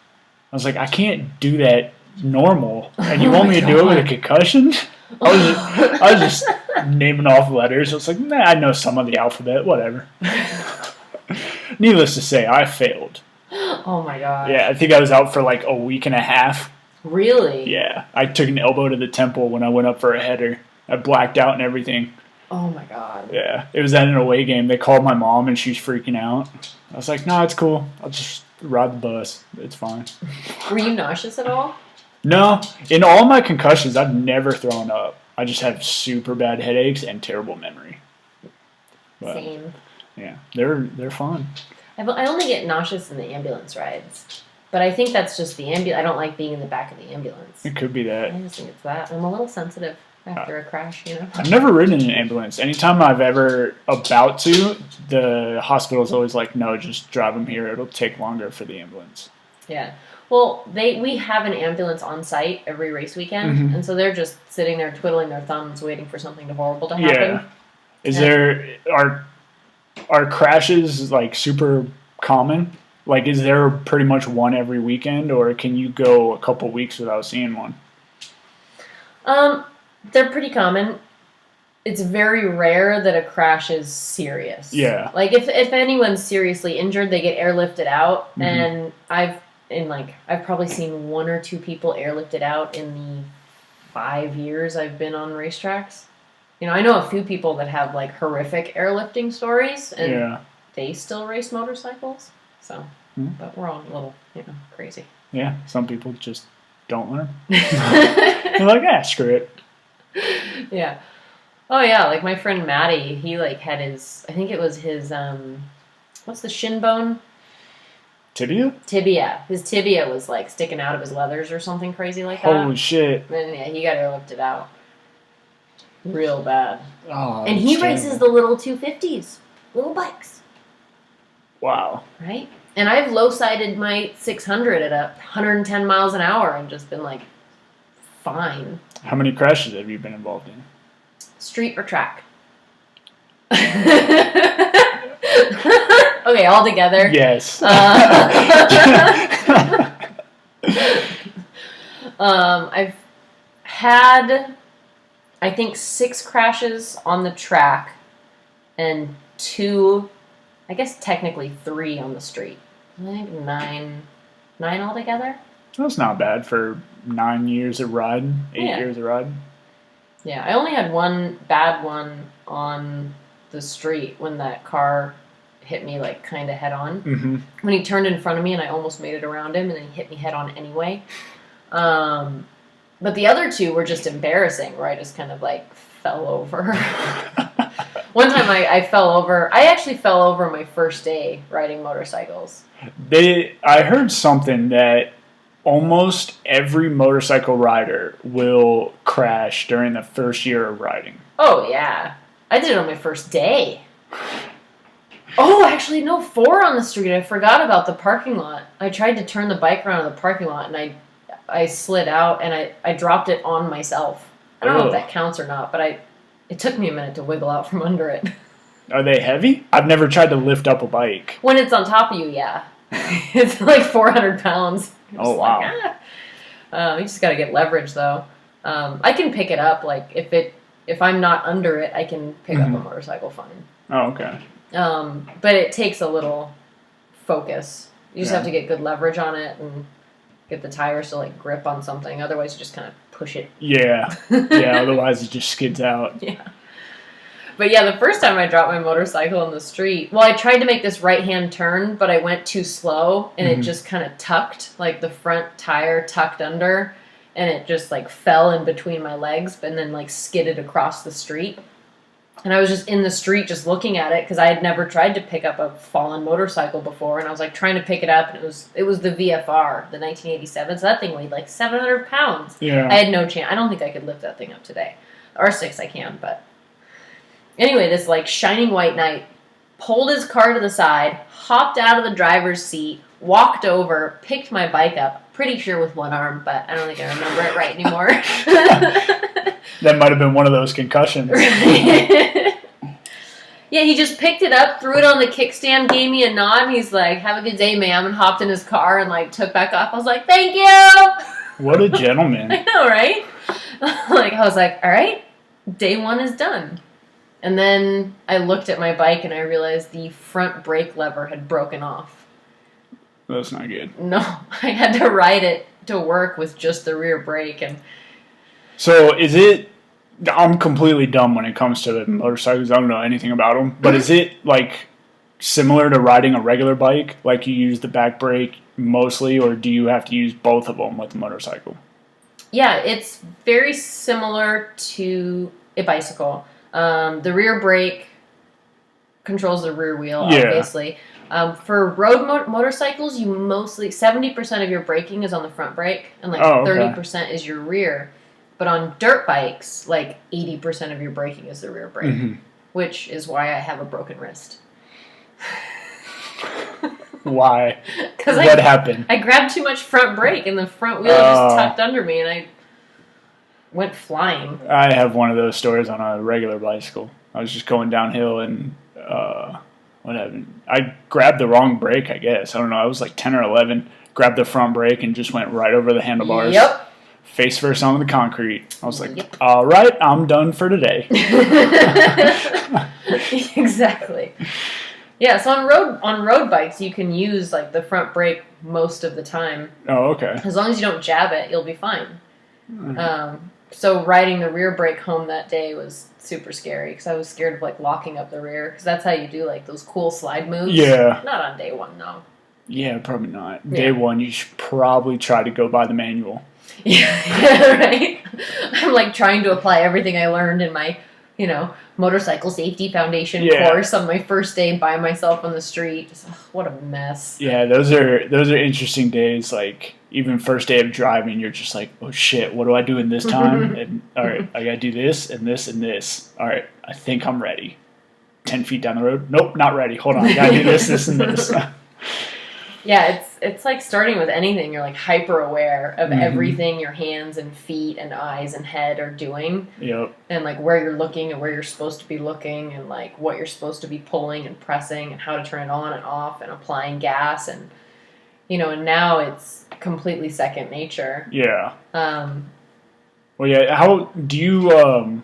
I was like, I can't do that normal. And you want me to do it with a concussion? I was just naming off letters. I was like, nah, I know some of the alphabet. Whatever. Needless to say, I failed. Oh my god. Yeah, I think I was out for like a week and a half. Really? Yeah. I took an elbow to the temple when I went up for a header. I blacked out and everything. Oh my god. Yeah. It was at an away game. They called my mom and she's freaking out. I was like, no, it's cool. I'll just ride the bus. It's fine. Were you nauseous at all? No. In all my concussions, I've never thrown up. I just have super bad headaches and terrible memory. But, same. Yeah. They're fun. I only get nauseous in the ambulance rides. But I think that's just the ambulance. I don't like being in the back of the ambulance. It could be that. I just think it's that. I'm a little sensitive after a crash, I've never ridden in an ambulance. Anytime I've ever about to, the hospital's always like, no, just drive them here. It'll take longer for the ambulance. Yeah. Well, we have an ambulance on site every race weekend, and so they're just sitting there twiddling their thumbs waiting for something horrible to happen. Yeah. Are crashes like super common? Like, is there pretty much one every weekend, or can you go a couple weeks without seeing one? They're pretty common. It's very rare that a crash is serious. Yeah. Like, if anyone's seriously injured, they get airlifted out, and I've probably seen 1 or 2 people airlifted out in the 5 years I've been on racetracks. I know a few people that have, like, horrific airlifting stories, and they still race motorcycles. So, Mhm. but we're all a little, crazy. Yeah, some people just don't learn. They're like, screw it. Yeah. Oh yeah, like my friend Maddie, he like had his, I think it was his, what's the shin bone? Tibia? Tibia. His tibia was like sticking out of his leathers or something crazy like that. Holy shit. And yeah, he got airlifted out. Real bad. Oh, And he that's races terrible. the little 250s. Little bikes. Wow. Right? And I've low-sided my 600 at 110 miles an hour and just been like, fine. How many crashes have you been involved in? Street or track? Okay, all together. Yes. I've had, I think, 6 crashes on the track and 2, I guess technically 3 on the street. I think 9 altogether. That's not bad for 9 years of riding, 8 Yeah. years of riding. Yeah, I only had one bad one on the street when that car hit me like kind of head on. Mm-hmm. When he turned in front of me and I almost made it around him and then he hit me head on anyway. But the other 2 were just embarrassing where I just kind of like fell over. One time I fell over. I actually fell over my first day riding motorcycles. I heard something that almost every motorcycle rider will crash during the first year of riding. Oh, yeah. I did it on my first day. Oh, actually, no, 4 on the street. I forgot about the parking lot. I tried to turn the bike around in the parking lot, and I slid out, and I dropped it on myself. I don't know if that counts or not, but it took me a minute to wiggle out from under it. Are they heavy? I've never tried to lift up a bike. When it's on top of you, yeah. It's like 400 pounds. Oh, wow. You just got to get leverage, though. I can pick it up. Like, if I'm not under it, I can pick up a motorcycle fine. Oh, okay. But it takes a little focus. You just Yeah. have to get good leverage on it and get the tires to like grip on something. Otherwise, you just kind of push it. Yeah. Yeah, otherwise it just skids out. Yeah. But yeah, the first time I dropped my motorcycle on the street, well, I tried to make this right-hand turn, but I went too slow, and it just kind of tucked, like the front tire tucked under, and it just like fell in between my legs, and then like skidded across the street. And I was just in the street just looking at it because I had never tried to pick up a fallen motorcycle before, and I was like trying to pick it up, and it was the VFR, the 1987, so that thing weighed like 700 pounds. Yeah. I had no chance. I don't think I could lift that thing up today. R6 I can, but anyway, this like shining white knight pulled his car to the side, hopped out of the driver's seat, walked over, picked my bike up, pretty sure with one arm, but I don't think I remember it right anymore. That might have been one of those concussions. Yeah, he just picked it up, threw it on the kickstand, gave me a nod, and he's like, "Have a good day, ma'am," and hopped in his car and like took back off. I was like, "Thank you!" What a gentleman. I know, right? Like, I was like, all right, day 1 is done. And then I looked at my bike and I realized the front brake lever had broken off. That's not good. No, I had to ride it to work with just the rear brake. And So is it... I'm completely dumb when it comes to motorcycles. I don't know anything about them. But is it like similar to riding a regular bike? Like you use the back brake mostly, or do you have to use both of them with the motorcycle? yeah, it's very similar to a bicycle. The rear brake controls the rear wheel, Yeah. obviously. For road motorcycles, you mostly 70% of your braking is on the front brake, and like 30% is your rear. But on dirt bikes, like 80% of your braking is the rear brake, which is why I have a broken wrist. Why? Because What happened? I grabbed too much front brake, and the front wheel just tucked under me, and I went flying. I have one of those stories on a regular bicycle. I was just going downhill and what happened? I grabbed the wrong brake, I guess. I don't know. I was like 10 or 11. Grabbed the front brake and just went right over the handlebars. Yep. Face first on the concrete. I was like, Yep. all right, I'm done for today. Exactly. Yeah, so on road bikes, you can use like the front brake most of the time. Oh, okay. As long as you don't jab it, you'll be fine. So riding the rear brake home that day was super scary because I was scared of like locking up the rear because that's how you do like those cool slide moves. Yeah. Not on day 1, no. Yeah, probably not. Yeah. Day one, you should probably try to go by the manual. Yeah, right. I'm like trying to apply everything I learned in my, motorcycle safety foundation course on my first day by myself on the street. Just, what a mess. Yeah, those are interesting days. Like even first day of driving, you're just like, oh shit, what do I do in this time? And all right, I gotta do this and this and this. All right, I think I'm ready. 10 feet down the road, nope, not ready. Hold on, I gotta do this, this, and this. Yeah, it's like starting with anything. You're like hyper aware of everything your hands and feet and eyes and head are doing. Yep. And like where you're looking and where you're supposed to be looking and like what you're supposed to be pulling and pressing and how to turn it on and off and applying gas and and now it's completely second nature. Yeah. Well, yeah. How do you?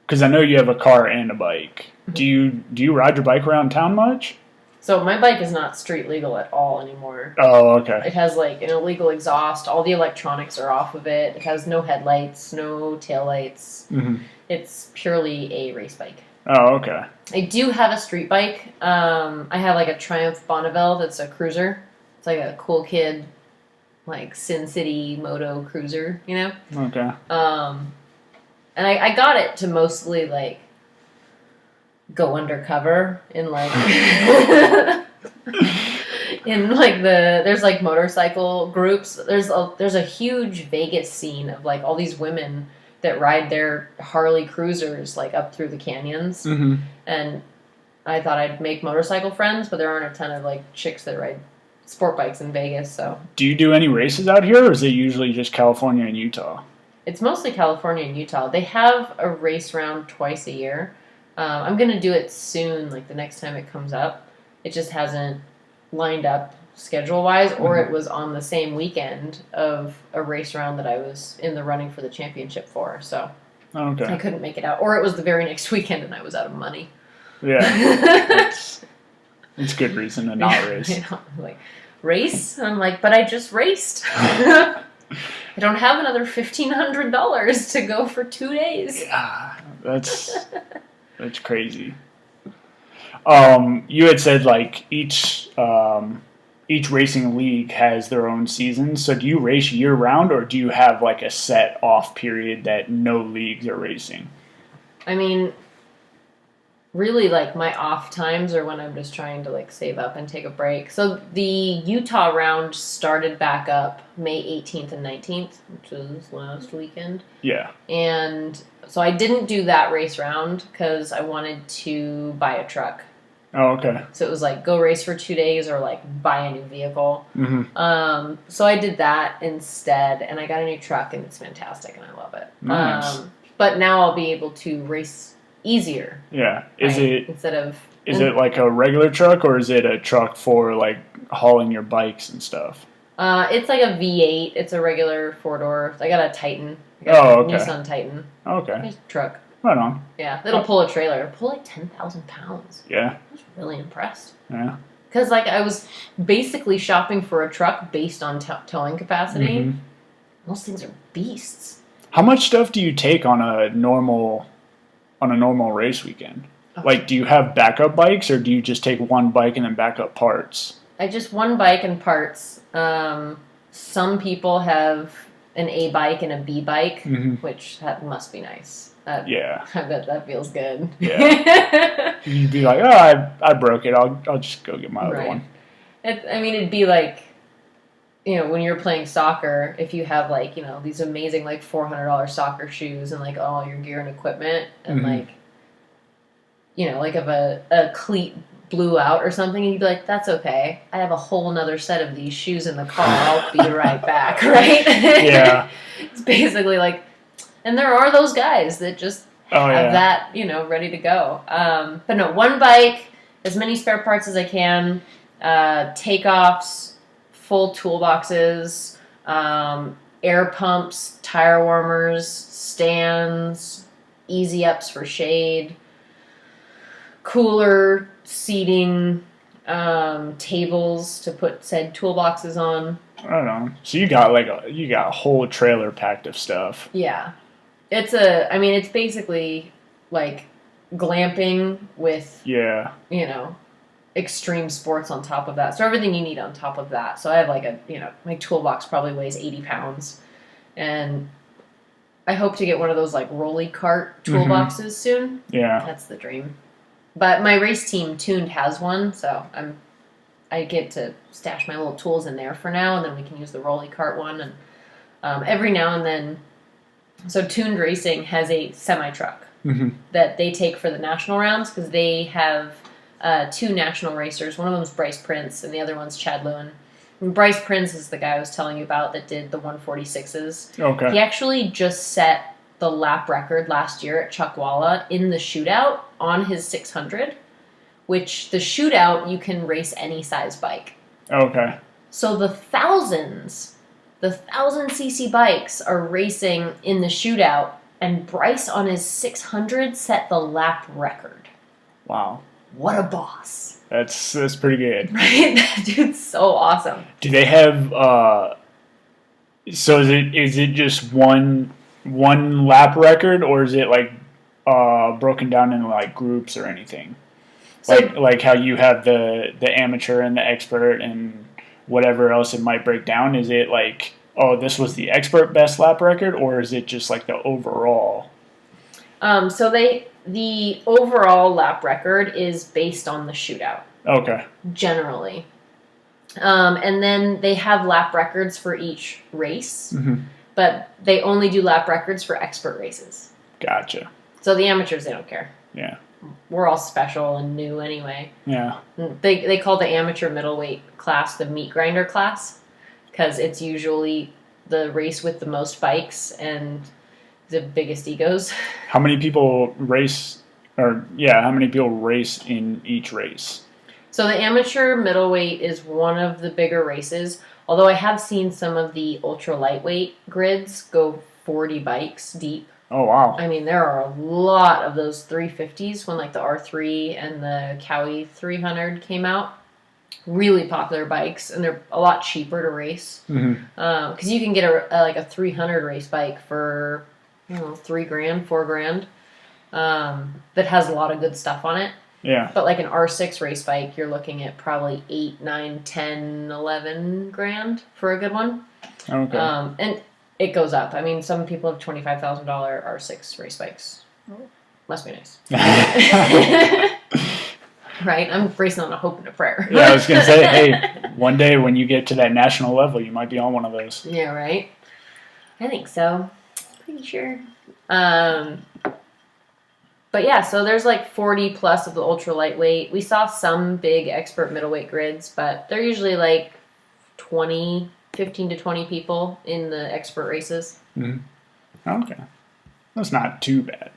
Because I know you have a car and a bike. Do you ride your bike around town much? So my bike is not street legal at all anymore. Oh, okay. It has like an illegal exhaust. All the electronics are off of it. It has no headlights, no taillights. Mm-hmm. It's purely a race bike. Oh, okay. I do have a street bike. I have like a Triumph Bonneville that's a cruiser. It's like a cool kid, like Sin City moto cruiser, Okay. And I got it to mostly like go undercover in like there's like motorcycle groups. There's a huge Vegas scene of like all these women that ride their Harley cruisers like up through the canyons. Mm-hmm. And I thought I'd make motorcycle friends, but there aren't a ton of like chicks that ride sport bikes in Vegas. So do you do any races out here, or is it usually just California and Utah? It's mostly California and Utah. They have a race round twice a year. I'm going to do it soon, like the next time it comes up. It just hasn't lined up schedule-wise, or it was on the same weekend of a race round that I was in the running for the championship for. So Okay. I couldn't make it out. Or it was the very next weekend and I was out of money. Yeah. It's a good reason to not race. Like, race? I'm like, but I just raced. I don't have another $1,500 to go for 2 days. Yeah, that's crazy. You had said like each racing league has their own season. So do you race year round, or do you have like a set off period that no leagues are racing? I mean, really, like my off times are when I'm just trying to like save up and take a break. So the Utah round started back up May 18th and 19th, which was last weekend. Yeah. And so I didn't do that race round because I wanted to buy a truck. Oh, okay. So it was like go race for 2 days or like buy a new vehicle. Mm-hmm. So I did that instead, and I got a new truck, and it's fantastic, and I love it. Nice. But now I'll be able to race easier. Yeah. Is it like a regular truck, or is it a truck for like hauling your bikes and stuff? It's like a V8. It's a regular 4-door. I got a Titan. I got a Nissan Titan. Okay. Nice truck. Right on. Yeah, it'll pull a trailer. It'll pull like 10,000 pounds. Yeah. I was really impressed. Yeah. Because like I was basically shopping for a truck based on towing capacity. Mm-hmm. Those things are beasts. How much stuff do you take on a normal race weekend? Okay. Like, do you have backup bikes, or do you just take one bike and then backup parts? I just one bike and parts. Some people have an A bike and a B bike, which that must be nice. Yeah. I bet that feels good. Yeah. You'd be like, oh, I broke it. I'll just go get my other one. It'd be like, when you're playing soccer, if you have like, these amazing like $400 soccer shoes and like all your gear and equipment, and like, like if a cleat blew out or something, and you'd be like, that's okay. I have a whole nother set of these shoes in the car. I'll be right back, right? Yeah. It's basically like, and there are those guys that just have that, ready to go. But no, one bike, as many spare parts as I can, takeoffs, full toolboxes, air pumps, tire warmers, stands, easy ups for shade, cooler, seating, tables to put said toolboxes on. I don't know. So you got a whole trailer packed of stuff. Yeah. It's basically like glamping with, extreme sports on top of that. So everything you need on top of that. So I have like my toolbox probably weighs 80 pounds. And I hope to get one of those like rolly cart toolboxes soon. Yeah. That's the dream. But my race team Tuned has one, so I get to stash my little tools in there for now, and then we can use the rolly cart one. And every now and then, so Tuned Racing has a semi truck that they take for the national rounds because they have 2 national racers. One of them is Bryce Prince, and the other one's Chad Lewin. And Bryce Prince is the guy I was telling you about that did the 146s. Okay. He actually just set the lap record last year at Chuckwalla in the shootout on his 600, which the shootout you can race any size bike. Okay. So the 1000cc bikes are racing in the shootout, and Bryce on his 600 set the lap record. Wow. What a boss. That's pretty good. Right? That dude's so awesome. Do they have so is it just one lap record, or is it like broken down into like groups or anything? So, like how you have the amateur and the expert and whatever else it might break down? Is it like, oh, this was the expert best lap record, or is it just like the overall? so the overall lap record is based on the shootout. Okay. Generally. And then they have lap records for each race, but they only do lap records for expert races. Gotcha. So the amateurs, they don't care. Yeah. We're all special and new anyway. Yeah. They call the amateur middleweight class the meat grinder class because it's usually the race with the most bikes and the biggest egos. How many people race in each race? So the amateur middleweight is one of the bigger races, although I have seen some of the ultra lightweight grids go 40 bikes deep. Oh, wow. I mean, there are a lot of those 350s when like the R3 and the Cowie 300 came out. Really popular bikes, and they're a lot cheaper to race. Because you can get a 300 race bike for $3,000, $4,000 that has a lot of good stuff on it. Yeah. But like an R6 race bike, you're looking at probably 8, 9, 10, 11 grand for a good one. Okay. And it goes up. I mean, some people have $25,000 R6 race bikes. Must be nice. Right? I'm racing on a hope and a prayer. Yeah, I was going to say, hey, one day when you get to that national level, you might be on one of those. Yeah, right? I think so. Pretty sure. But yeah, so there's like 40 plus of the ultra lightweight. We saw some big expert middleweight grids, but they're usually like 15 to 20 people in the expert races. Okay. That's not too bad.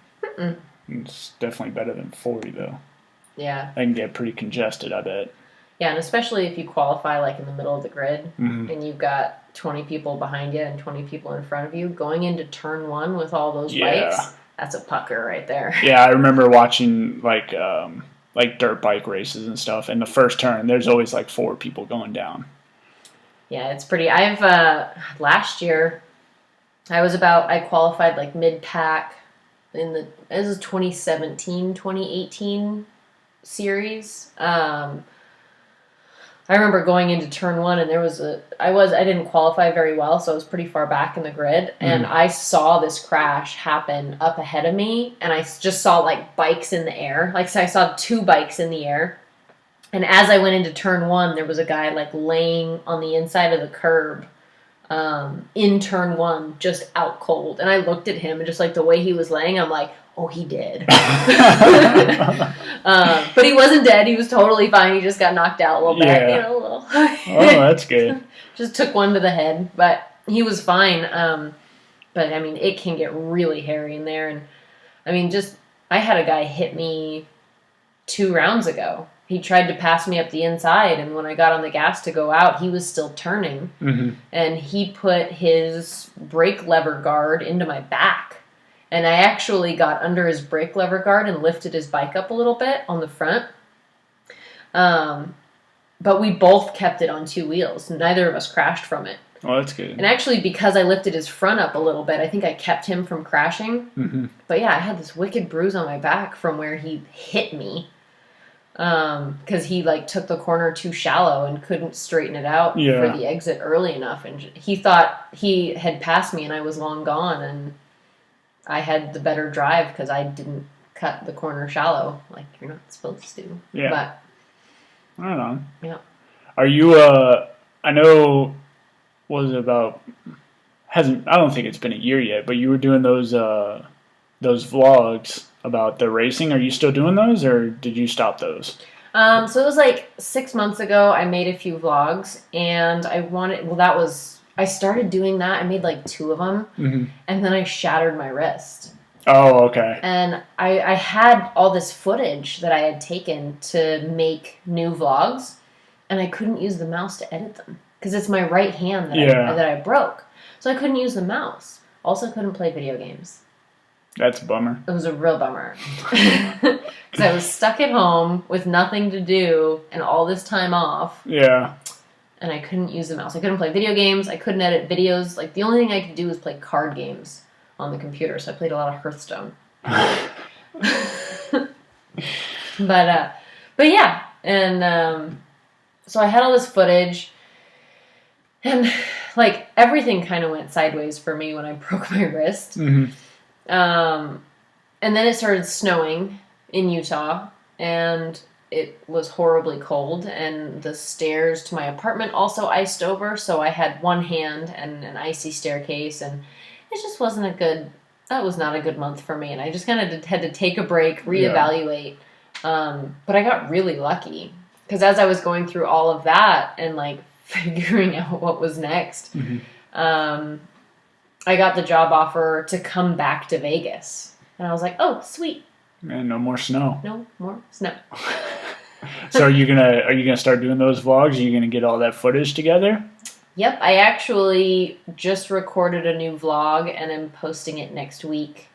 It's definitely better than 40, though. Yeah. That can get pretty congested, I bet. Yeah, and especially if you qualify like in the middle of the grid and you've got 20 people behind you and 20 people in front of you, going into turn 1 with all those bikes, that's a pucker right there. Yeah, I remember watching like dirt bike races and stuff, and the first turn, there's always like 4 people going down. Yeah, it's pretty. Last year, I qualified like mid-pack this is 2017, 2018 series. I remember going into turn 1 and I didn't qualify very well, so I was pretty far back in the grid, and I saw this crash happen up ahead of me, and I just saw like bikes in the air. Like, so I saw 2 bikes in the air, and as I went into turn 1, there was a guy like laying on the inside of the curb in turn 1, just out cold, and I looked at him, and just like the way he was laying, I'm like, oh, he did. But he wasn't dead. He was totally fine. He just got knocked out a little bit. Yeah. A little. Oh, that's good. Just took one to the head, but he was fine. But, I mean, it can get really hairy in there. And, I mean, I had a guy hit me 2 rounds ago. He tried to pass me up the inside, and when I got on the gas to go out, he was still turning. And he put his brake lever guard into my back. And I actually got under his brake lever guard and lifted his bike up a little bit on the front. But we both kept it on 2 wheels. Neither of us crashed from it. Oh, that's good. And actually, because I lifted his front up a little bit, I think I kept him from crashing. But yeah, I had this wicked bruise on my back from where he hit me. because he like took the corner too shallow and couldn't straighten it out for the exit early enough, and he thought he had passed me and I was long gone, and I had the better drive because I didn't cut the corner shallow like you're not supposed to. Yeah. But right on. Yeah. Are you? I know. Was it about? I don't think it's been a year yet, but you were doing those vlogs about the racing. Are you still doing those, or did you stop those? So it was like 6 months ago. I made a few vlogs, and I started doing that. I made like 2 of them, and then I shattered my wrist. Oh, okay. And I had all this footage that I had taken to make new vlogs, and I couldn't use the mouse to edit them because it's my right hand that I broke. So I couldn't use the mouse. Also couldn't play video games. That's a bummer. It was a real bummer. Because I was stuck at home with nothing to do and all this time off. Yeah. And I couldn't use the mouse. I couldn't play video games. I couldn't edit videos. Like, the only thing I could do was play card games on the computer. So I played a lot of Hearthstone. But yeah. And so I had all this footage. And, like, everything kind of went sideways for me when I broke my wrist. Mm-hmm. And then it started snowing in Utah, and it was horribly cold, and the stairs to my apartment also iced over, so I had one hand and an icy staircase, and it just wasn't that was not a good month for me, and I just kind of had to take a break, reevaluate. Yeah. But I got really lucky, because as I was going through all of that and, like, figuring out what was next, I got the job offer to come back to Vegas. And I was like, oh, sweet. Man, no more snow. No more snow. So are you gonna start doing those vlogs? Are you gonna get all that footage together? Yep, I actually just recorded a new vlog and I'm posting it next week.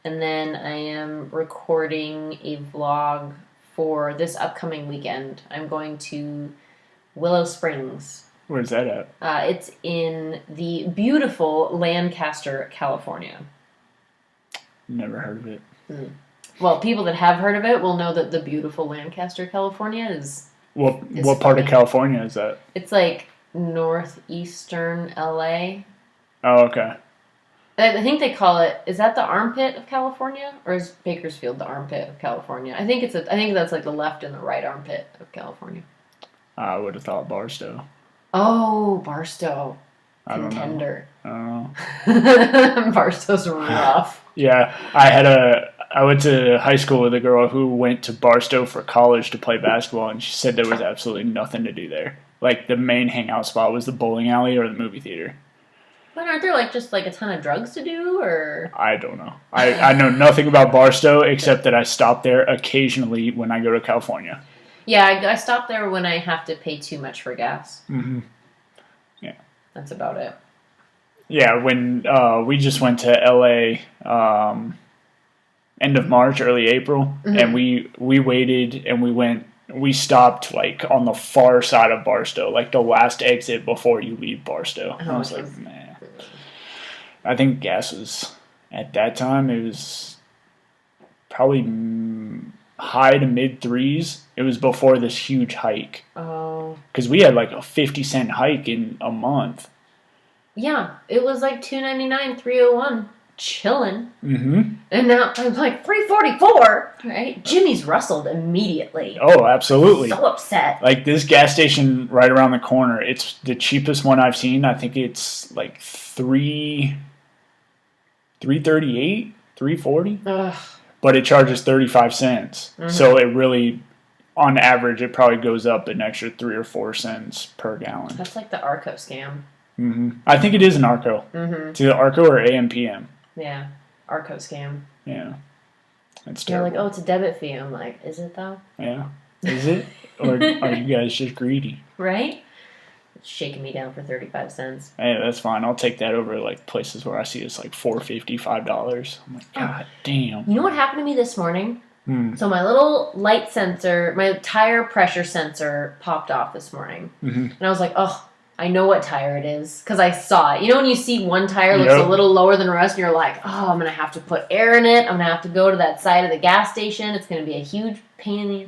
And then I am recording a vlog for this upcoming weekend. I'm going to Willow Springs. Where's that at? It's in the beautiful Lancaster, California. Never heard of it. Well, people that have heard of it will know that the beautiful Lancaster, California is... What part of California is that? It's like northeastern LA. Oh, okay. I think they call it... Is that the armpit of California? Or is Bakersfield the armpit of California? I think that's like the left and the right armpit of California. I would have thought Barstow. Oh, Barstow. Contender. I don't know. Barstow's rough. Yeah, I went to high school with a girl who went to Barstow for college to play basketball, and she said there was absolutely nothing to do there. Like, the main hangout spot was the bowling alley or the movie theater. But aren't there just a ton of drugs to do, or? I don't know. I know nothing about Barstow except that I stop there occasionally when I go to California. Yeah, I stop there when I have to pay too much for gas. Mm-hmm. Yeah. That's about it. Yeah, when we just went to LA end of March, early April, and we waited and we stopped like on the far side of Barstow, like the last exit before you leave Barstow. And I was like, man. I think gas was, at that time, it was probably high to mid $3s. It was before this huge hike. Oh. Because we had like a 50-cent hike in a month. Yeah, it was like $2.99, $3.01, chilling. Mm-hmm. And now I'm like $3.44. Right? Jimmy's rustled immediately. Oh, absolutely. So upset. Like this gas station right around the corner. It's the cheapest one I've seen. I think it's like $3.38, $3.40. Ugh. But it charges 35 cents. Mm-hmm. So it really, on average, it probably goes up an extra 3 or 4 cents per gallon. That's like the Arco scam. Mm-hmm. I think it is an Arco. Mm-hmm. It's either Arco or AMPM. Yeah, Arco scam. Yeah. That's They're terrible. like, oh, it's a debit fee. I'm like, is it though? Yeah. Is it? Or are you guys just greedy? Right? It's shaking me down for 35 cents. Hey, that's fine. I'll take that over like places where I see it's like $4.50, $5. I'm like, God damn. You know what happened to me this morning? So my little light sensor, my tire pressure sensor popped off this morning. Mm-hmm. And I was like, oh, I know what tire it is. Because I saw it. You know when you see one tire looks a little lower than the rest and you're like, oh, I'm going to have to put air in it. I'm going to have to go to that side of the gas station. It's going to be a huge pain in the...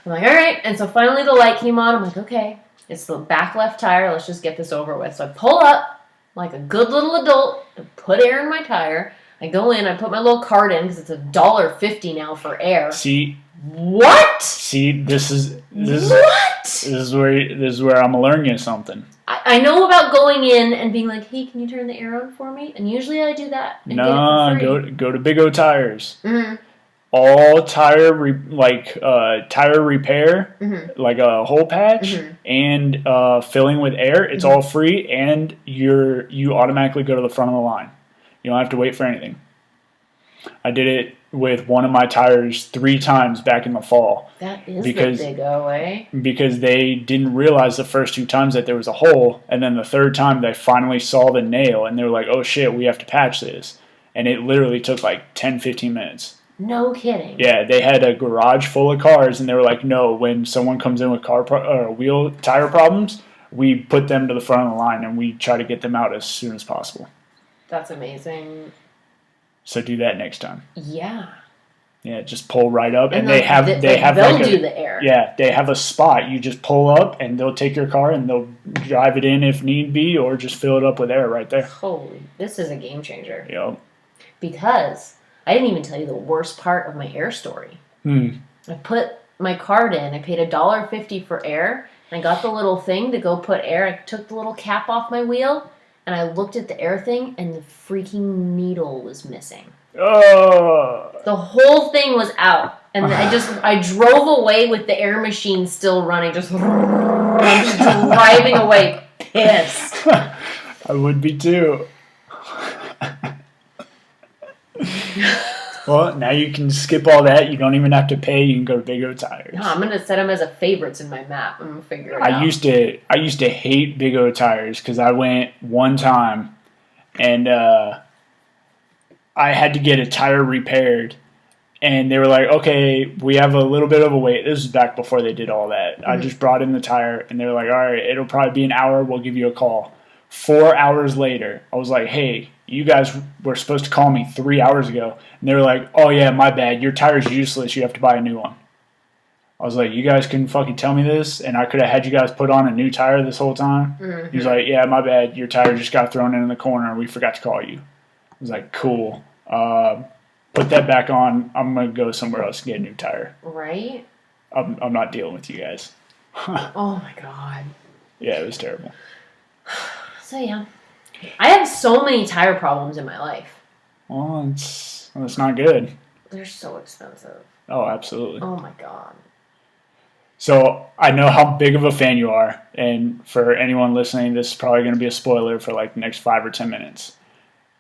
I'm like, all right. And so finally the light came on. I'm like, okay, it's the back left tire. Let's just get this over with. So I pull up like a good little adult, put air in my tire. I go in, I put my little card in because it's $1.50 now for air. See, what? See, this is what? This is where I'm gonna learn you something. I know about going in and being like, hey, can you turn the air on for me? And usually I do that. And No, go to Big O Tires. Mm-hmm. All tire tire repair, like a hole patch and filling with air. It's all free, and you automatically go to the front of the line. You don't have to wait for anything. I did it with one of my tires 3 times back in the fall. That is the Big O, eh? Because they didn't realize the first 2 times that there was a hole, and then the 3rd time they finally saw the nail, and they were like, oh shit, we have to patch this. And it literally took like 10-15 minutes. No kidding. Yeah, they had a garage full of cars, and they were like, no, when someone comes in with wheel tire problems, we put them to the front of the line, and we try to get them out as soon as possible. That's amazing. So do that next time. Yeah. Yeah, just pull right up, and they'll do the air. Yeah, they have a spot. You just pull up, and they'll take your car, and they'll drive it in if need be, or just fill it up with air right there. Holy, this is a game changer. Yep. Because I didn't even tell you the worst part of my air story. I put my card in. I paid $1.50 for air, and I got the little thing to go put air. I took the little cap off my wheel, and I looked at the air thing, and the freaking needle was missing. Oh. The whole thing was out, and I drove away with the air machine still running, just driving away, pissed. I would be too. Well, now you can skip all that. You don't even have to pay. You can go to Big O Tires. No, I'm gonna set them as a favorites in my map. I'm gonna figure it out. I used to hate Big O Tires because I went one time, and I had to get a tire repaired, and they were like, "Okay, we have a little bit of a wait." This was back before they did all that. I just brought in the tire, and they were like, "All right, it'll probably be an hour. We'll give you a call." 4 hours later, I was like, "Hey, you guys were supposed to call me 3 hours ago." And they were like, "Oh yeah, my bad. Your tire's useless. You have to buy a new one." I was like, "You guys couldn't fucking tell me this, and I could have had you guys put on a new tire this whole time." He was like, "Yeah, my bad. Your tire just got thrown in the corner. We forgot to call you." I was like, "Cool. Put that back on. I'm gonna go somewhere else and get a new tire." Right? I'm not dealing with you guys. Oh my god. Yeah, it was terrible. So yeah, I have so many tire problems in my life. Well, it's not good. They're so expensive. Oh, absolutely. Oh my god. So I know how big of a fan you are, and for anyone listening, this is probably going to be a spoiler for like the next 5 or 10 minutes.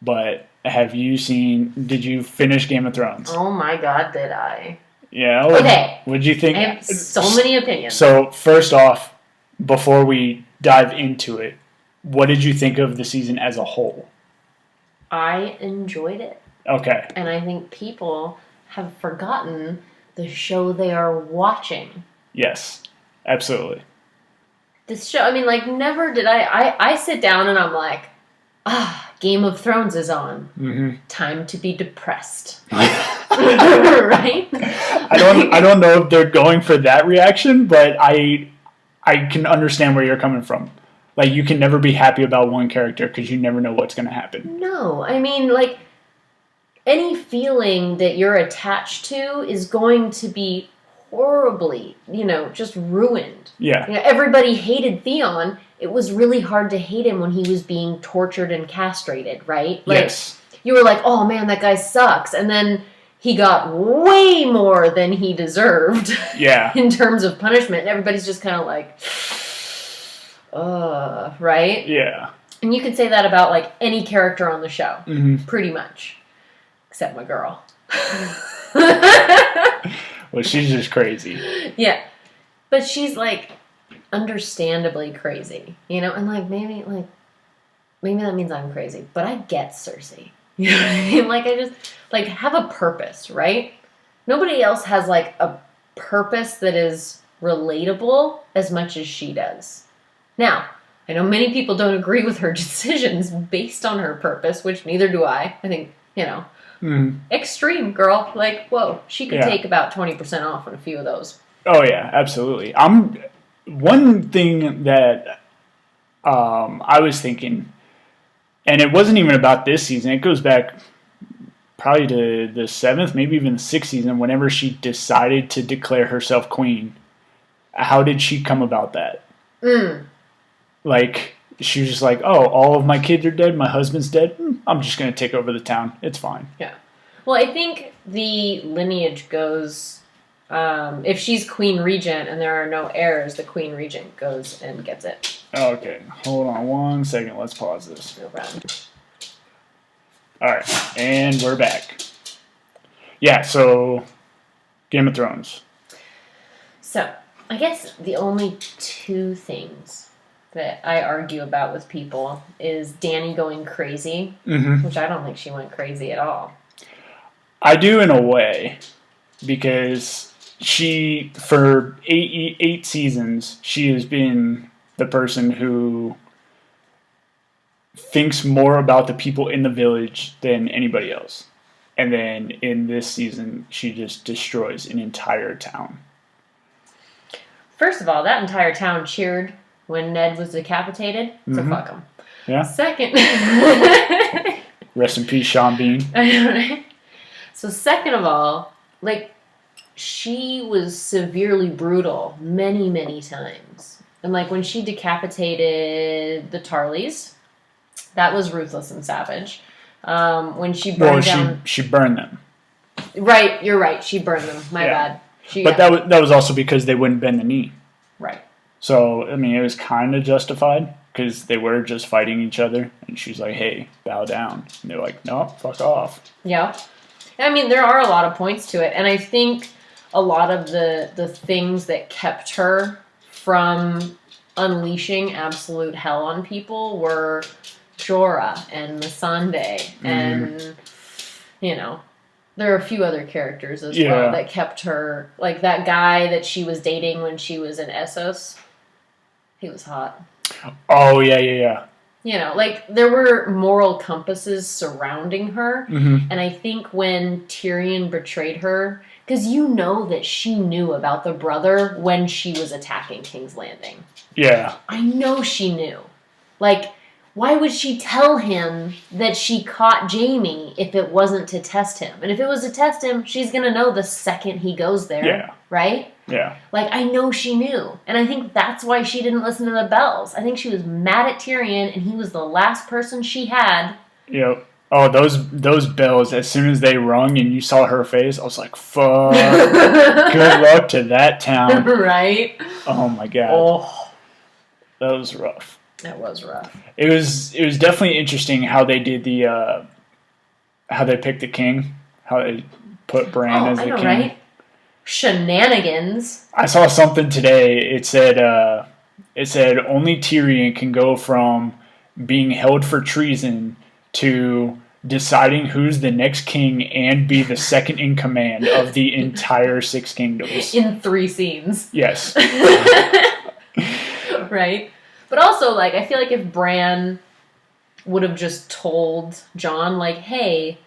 But did you finish Game of Thrones? Oh my god, did I? Yeah. Okay. What'd you think? I have so many opinions. So first off, before we dive into it, what did you think of the season as a whole? I enjoyed it. Okay. And I think people have forgotten the show they are watching. Yes, absolutely. This show, I mean, like, never did I sit down and I'm like, Game of Thrones is on. Mm-hmm. Time to be depressed. Right? I don't know if they're going for that reaction, but I can understand where you're coming from. Like, you can never be happy about one character because you never know what's going to happen. No, I mean, like, any feeling that you're attached to is going to be horribly, just ruined. Yeah. Everybody hated Theon. It was really hard to hate him when he was being tortured and castrated, right? Like, yes. You were like, oh man, that guy sucks. And then he got way more than he deserved. Yeah. In terms of punishment. And everybody's just kind of like, right? Yeah. And you could say that about like any character on the show. Mm-hmm. Pretty much. Except my girl. Well, she's just crazy. Yeah. But she's like understandably crazy, and like maybe that means I'm crazy, but I get Cersei. You know what I mean? Like I just like have a purpose, right? Nobody else has like a purpose that is relatable as much as she does. Now, I know many people don't agree with her decisions based on her purpose, which neither do I. I think, extreme girl. Like, whoa, she could take about 20% off on a few of those. Oh yeah, absolutely. One thing that I was thinking, and it wasn't even about this season. It goes back probably to the seventh, maybe even the sixth season. Whenever she decided to declare herself queen, how did she come about that? Like she was just like, "Oh, all of my kids are dead. My husband's dead. I'm just going to take over the town. It's fine." Yeah. Well, I think the lineage goes. If she's queen regent and there are no heirs, the queen regent goes and gets it. Okay, hold on one second. Let's pause this. No problem. All right, and we're back. Yeah, so Game of Thrones. So, I guess the only two things that I argue about with people is Dany going crazy, which I don't think she went crazy at all. I do in a way, because she, for eight seasons, she has been the person who thinks more about the people in the village than anybody else. And then in this season, she just destroys an entire town. First of all, that entire town cheered when Ned was decapitated, so fuck him. Yeah. Second... Rest in peace, Sean Bean. So second of all, like, she was severely brutal many, many times. And, like, when she decapitated the Tarleys, that was ruthless and savage. When she burned down... she burned them. Right, you're right. She burned them. My bad. But that was also because they wouldn't bend the knee. Right. So, I mean, it was kind of justified because they were just fighting each other. And she's like, hey, bow down. And they're like, no, fuck off. Yeah. I mean, there are a lot of points to it. And I think a lot of the things that kept her from unleashing absolute hell on people were Jorah and Missandei. And, you know, there are a few other characters as well that kept her. Like that guy that she was dating when she was in Essos. He was hot. Oh, yeah. You know, like, there were moral compasses surrounding her. And I think when Tyrion betrayed her, because you know that she knew about the brother when she was attacking King's Landing. Yeah. I know she knew. Like, why would she tell him that she caught Jaime if it wasn't to test him? And if it was to test him, she's going to know the second he goes there. Yeah. Right? Yeah. Like, I know she knew. And I think that's why she didn't listen to the bells. I think she was mad at Tyrion, and he was the last person she had. Yep. Oh, those bells, as soon as they rung and you saw her face, I was like, fuck. Good luck to that town. Right? Oh, my God. Oh. That was rough. That was rough. It was definitely interesting how they did how they picked the king, how they put Bran as the king. Right? Shenanigans. I saw something today. It said only Tyrion can go from being held for treason to deciding who's the next king and be the second in command of the entire Six Kingdoms. In 3 scenes. Yes. Right? But also, like, I feel like if Bran would have just told Jon, like, hey,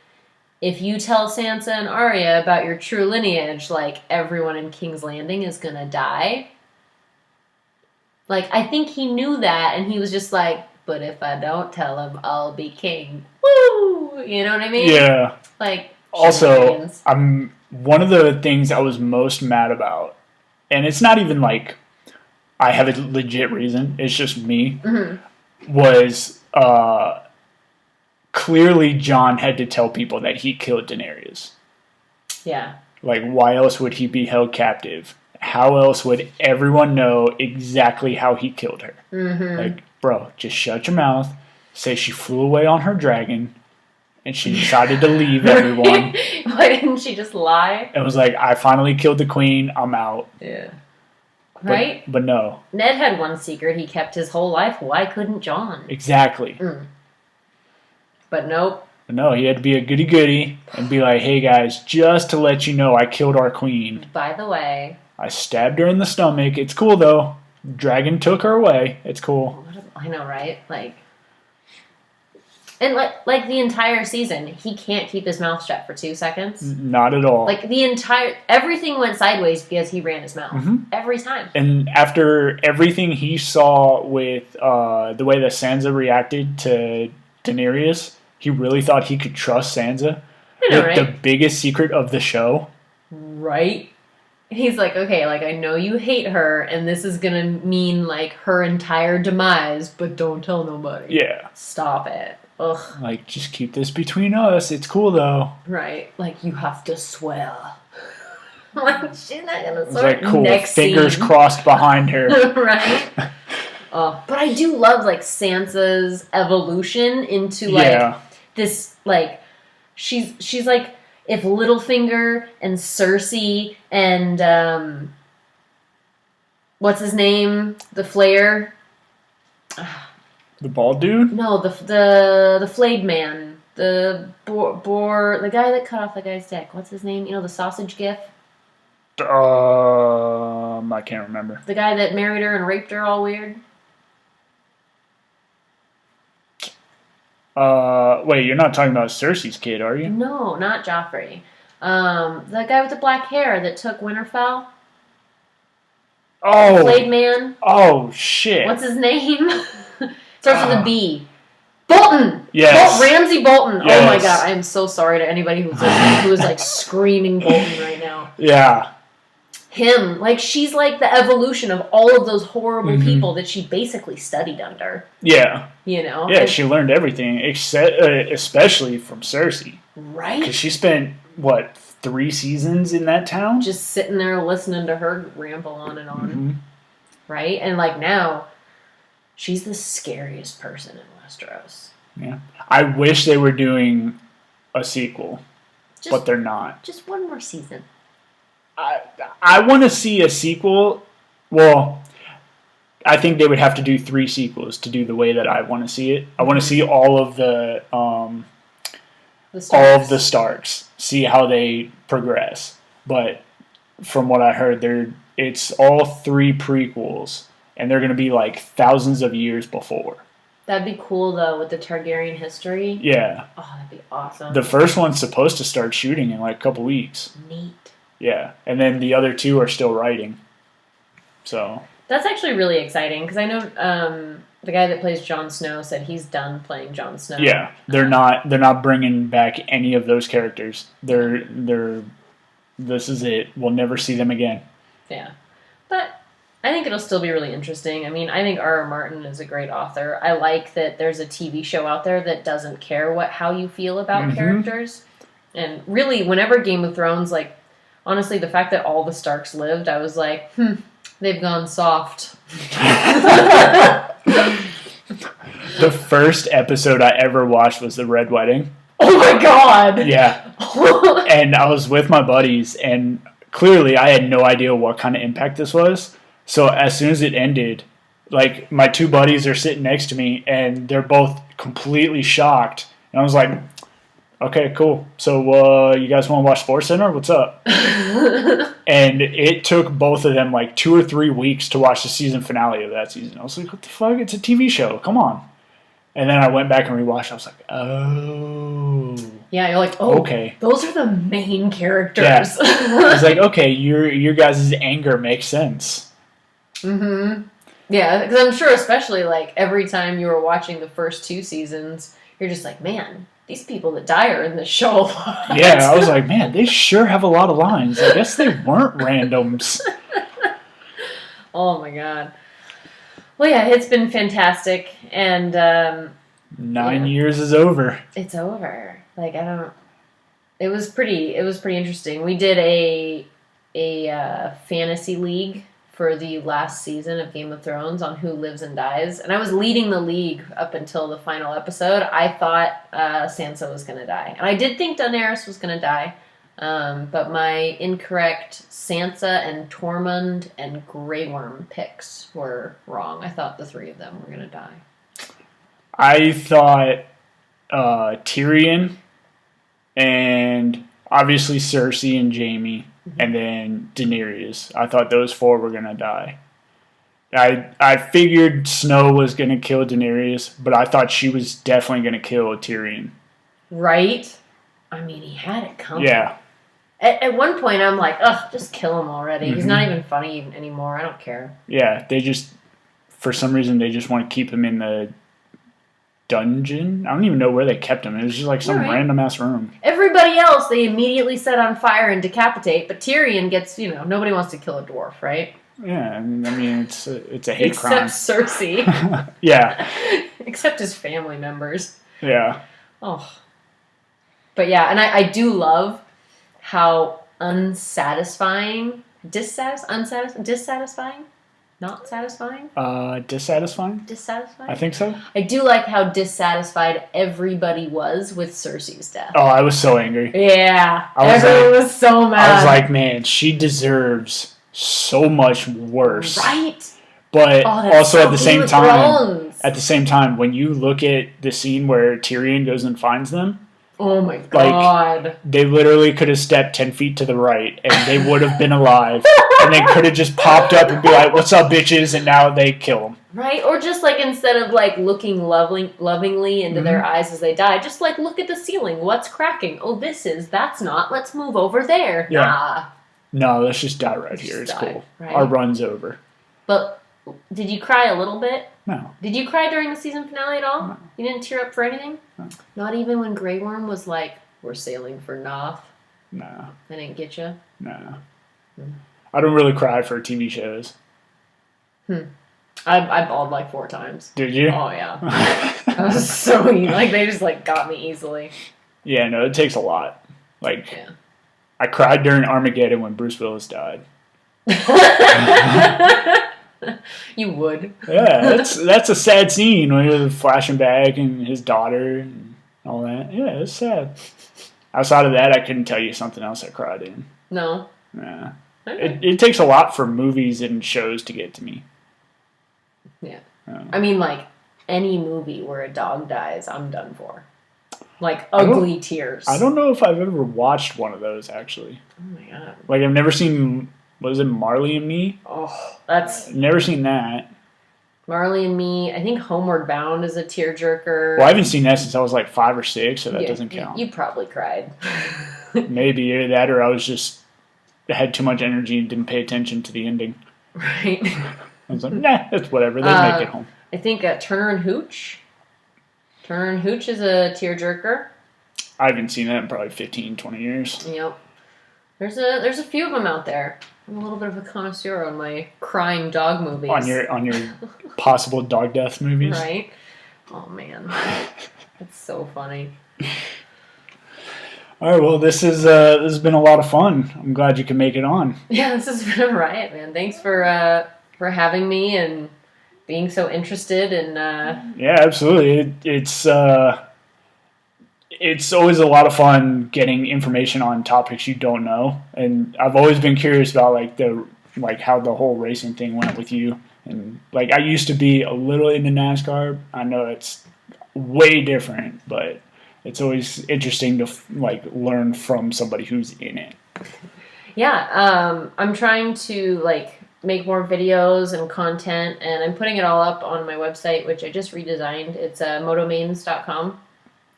if you tell Sansa and Arya about your true lineage, like, everyone in King's Landing is gonna die. Like, I think he knew that, and he was just like, but if I don't tell him, I'll be king. Woo! You know what I mean? Yeah. Like, also, one of the things I was most mad about, and it's not even like I have a legit reason, it's just me, was clearly Jon had to tell people that he killed Daenerys. Yeah. Like, why else would he be held captive? How else would everyone know exactly how he killed her? Like, bro, just shut your mouth, say she flew away on her dragon, and she decided to leave everyone. Why didn't she just lie? It was like, I finally killed the queen, I'm out. Yeah. Right? But no. Ned had one secret he kept his whole life. Why couldn't Jon? Exactly. But nope. But no, he had to be a goody-goody and be like, hey guys, just to let you know, I killed our queen. By the way. I stabbed her in the stomach. It's cool, though. Dragon took her away. It's cool. I know, right? Like, And like the entire season, he can't keep his mouth shut for 2 seconds. Not at all. Like everything went sideways because he ran his mouth every time. And after everything he saw with the way that Sansa reacted to Daenerys, he really thought he could trust Sansa. I know, right? The biggest secret of the show. Right? He's like, okay, like I know you hate her, and this is gonna mean like her entire demise, but don't tell nobody. Yeah. Stop it. Ugh. Like, just keep this between us. It's cool, though. Right. Like, you have to swear. Like, she's not going to It's swear. like, cool. Next Fingers scene. crossed behind her. Right? But I do love, like, Sansa's evolution into, like, this, like, she's like, if Littlefinger and Cersei and, what's his name? The Flayer? The bald dude? No, the flayed man, the the guy that cut off the guy's dick. What's his name? You know, the sausage gif. I can't remember. The guy that married her and raped her all weird. Wait, you're not talking about Cersei's kid, are you? No, not Joffrey. The guy with the black hair that took Winterfell. Oh, Flayed man. Oh shit! What's his name? Starts with a B. Bolton! Yes. Ramsay Bolton. Yes. Oh my god, I am so sorry to anybody who's listening who is like screaming Bolton right now. Yeah. Him. Like, she's like the evolution of all of those horrible people that she basically studied under. Yeah. You know? Yeah, she learned everything, except, especially from Cersei. Right? Because she spent, 3 seasons in that town? Just sitting there listening to her ramble on and on. Right? And like now, she's the scariest person in Westeros. Yeah. I wish they were doing a sequel, but they're not. Just one more season. I want to see a sequel. Well, I think they would have to do 3 sequels to do the way that I want to see it. I want to see all of the Starks, see how they progress. But from what I heard, it's all 3 prequels, and they're going to be like thousands of years before. That'd be cool, though, with the Targaryen history. Yeah. Oh, that'd be awesome. The first one's supposed to start shooting in like a couple weeks. Neat. Yeah, and then the other 2 are still writing. So that's actually really exciting, because I know the guy that plays Jon Snow said he's done playing Jon Snow. Yeah, they're not bringing back any of those characters. This is it. We'll never see them again. Yeah, but I think it'll still be really interesting. I mean, I think R.R. Martin is a great author. I like that there's a TV show out there that doesn't care how you feel about characters. And really, whenever Game of Thrones, like, honestly, the fact that all the Starks lived, I was like, they've gone soft. The first episode I ever watched was The Red Wedding. Oh my god! Yeah. And I was with my buddies, and clearly I had no idea what kind of impact this was. So as soon as it ended, like, my 2 buddies are sitting next to me, and they're both completely shocked. And I was like, okay, cool. So you guys want to watch SportsCenter? What's up? And it took both of them like 2 or 3 weeks to watch the season finale of that season. I was like, what the fuck? It's a TV show. Come on. And then I went back and rewatched. I was like, oh. Yeah, you're like, oh, okay. Those are the main characters. Yeah. I was like, okay, your guys' anger makes sense. Yeah, because I'm sure especially like every time you were watching the first 2 seasons, you're just like, man, these people that die are in the show. Yeah, I was like, man, they sure have a lot of lines. I guess they weren't randoms. Oh my god. Well, yeah, it's been fantastic, and 9 years is over. It's over. Like, it was pretty interesting. We did a fantasy league for the last season of Game of Thrones on Who Lives and Dies, and I was leading the league up until the final episode. I thought Sansa was going to die, and I did think Daenerys was going to die, but my incorrect Sansa and Tormund and Grey Worm picks were wrong. I thought the 3 of them were going to die. I thought Tyrion and obviously Cersei and Jaime, and then Daenerys. I thought those 4 were going to die. I figured Snow was going to kill Daenerys, but I thought she was definitely going to kill Tyrion. Right? I mean, he had it coming. Yeah. At one point, I'm like, ugh, just kill him already. He's not even funny anymore. I don't care. Yeah, they just, for some reason, they just want to keep him in the dungeon. I don't even know where they kept him. It was just like some random ass room. Everybody else, they immediately set on fire and decapitate, but Tyrion gets, nobody wants to kill a dwarf, right? Yeah, I mean, it's a hate crime. Except Cersei. Yeah. Except his family members. Yeah. Oh. But yeah, and I do love how dissatisfying? Not satisfying? Dissatisfying? Dissatisfying? I think so. I do like how dissatisfied everybody was with Cersei's death. Oh, I was so angry. Yeah. Everyone was so mad. I was like, man, she deserves so much worse. Right? But also at the same time, when you look at the scene where Tyrion goes and finds them, oh my god. They literally could have stepped 10 feet to the right and they would have been alive. And they could have just popped up and be like, what's up, bitches? And now they kill them. Right? Or just like instead of like looking lovingly into their eyes as they die, just like look at the ceiling. What's cracking? Oh, that's not. Let's move over there. Yeah. Nah. No, let's just die right here. It's cool. Right? Our run's over. But did you cry a little bit? No. Did you cry during the season finale at all? No. You didn't tear up for anything? No. Not even when Grey Worm was like, we're sailing for Noth? No. I didn't get you? No. I don't really cry for TV shows. I bawled like 4 times. Did you? Oh, yeah. I was so like they just like got me easily. Yeah, no, it takes a lot. Like, I cried during Armageddon when Bruce Willis died. You would. Yeah, that's a sad scene when he was flashing back and his daughter and all that. Yeah, it's sad. Outside of that, I couldn't tell you something else I cried in. No. Yeah. Okay. It takes a lot for movies and shows to get to me. Yeah. I mean, like, any movie where a dog dies, I'm done for. Like, ugly tears. I don't know if I've ever watched one of those, actually. Oh, my God. Like, I've never seen, was it Marley and Me? Oh, that's... Never seen that. Marley and Me. I think Homeward Bound is a tearjerker. Well, I haven't seen that since I was like 5 or 6, so that doesn't count. You probably cried. Maybe either that or I was just had too much energy and didn't pay attention to the ending. Right. I was like, nah, it's whatever. They make it home. I think Turner and Hooch. Turner and Hooch is a tearjerker. I haven't seen that in probably 15, 20 years. Yep. There's a few of them out there. I'm a little bit of a connoisseur on my crying dog movies. On your possible dog death movies. Right? Oh, man. That's so funny. All right, well, this has been a lot of fun. I'm glad you can make it on. Yeah, this has been a riot, man. Thanks for having me and being so interested in. Yeah, absolutely. It's always a lot of fun getting information on topics you don't know, and I've always been curious about how the whole racing thing went with you. And like, I used to be a little into NASCAR. I know it's way different, but it's always interesting to learn from somebody who's in it. Yeah, I'm trying to make more videos and content, and I'm putting it all up on my website, which I just redesigned. It's motomains.com,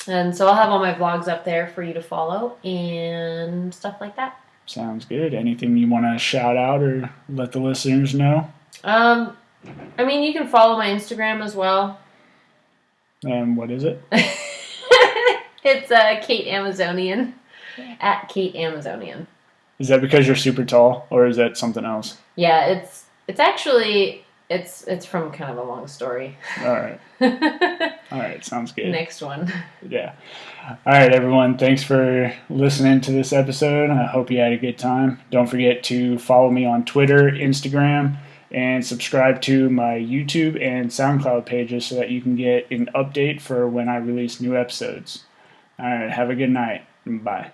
and so I'll have all my vlogs up there for you to follow and stuff like that. Sounds good. Anything you want to shout out or let the listeners know? I mean, you can follow my Instagram as well. And what is it? It's Kate Amazonian, at Kate Amazonian. Is that because you're super tall, or is that something else? Yeah, it's actually it's from kind of a long story. All right. All right, sounds good. Next one. Yeah. All right, everyone. Thanks for listening to this episode. I hope you had a good time. Don't forget to follow me on Twitter, Instagram, and subscribe to my YouTube and SoundCloud pages so that you can get an update for when I release new episodes. All right, have a good night. Bye.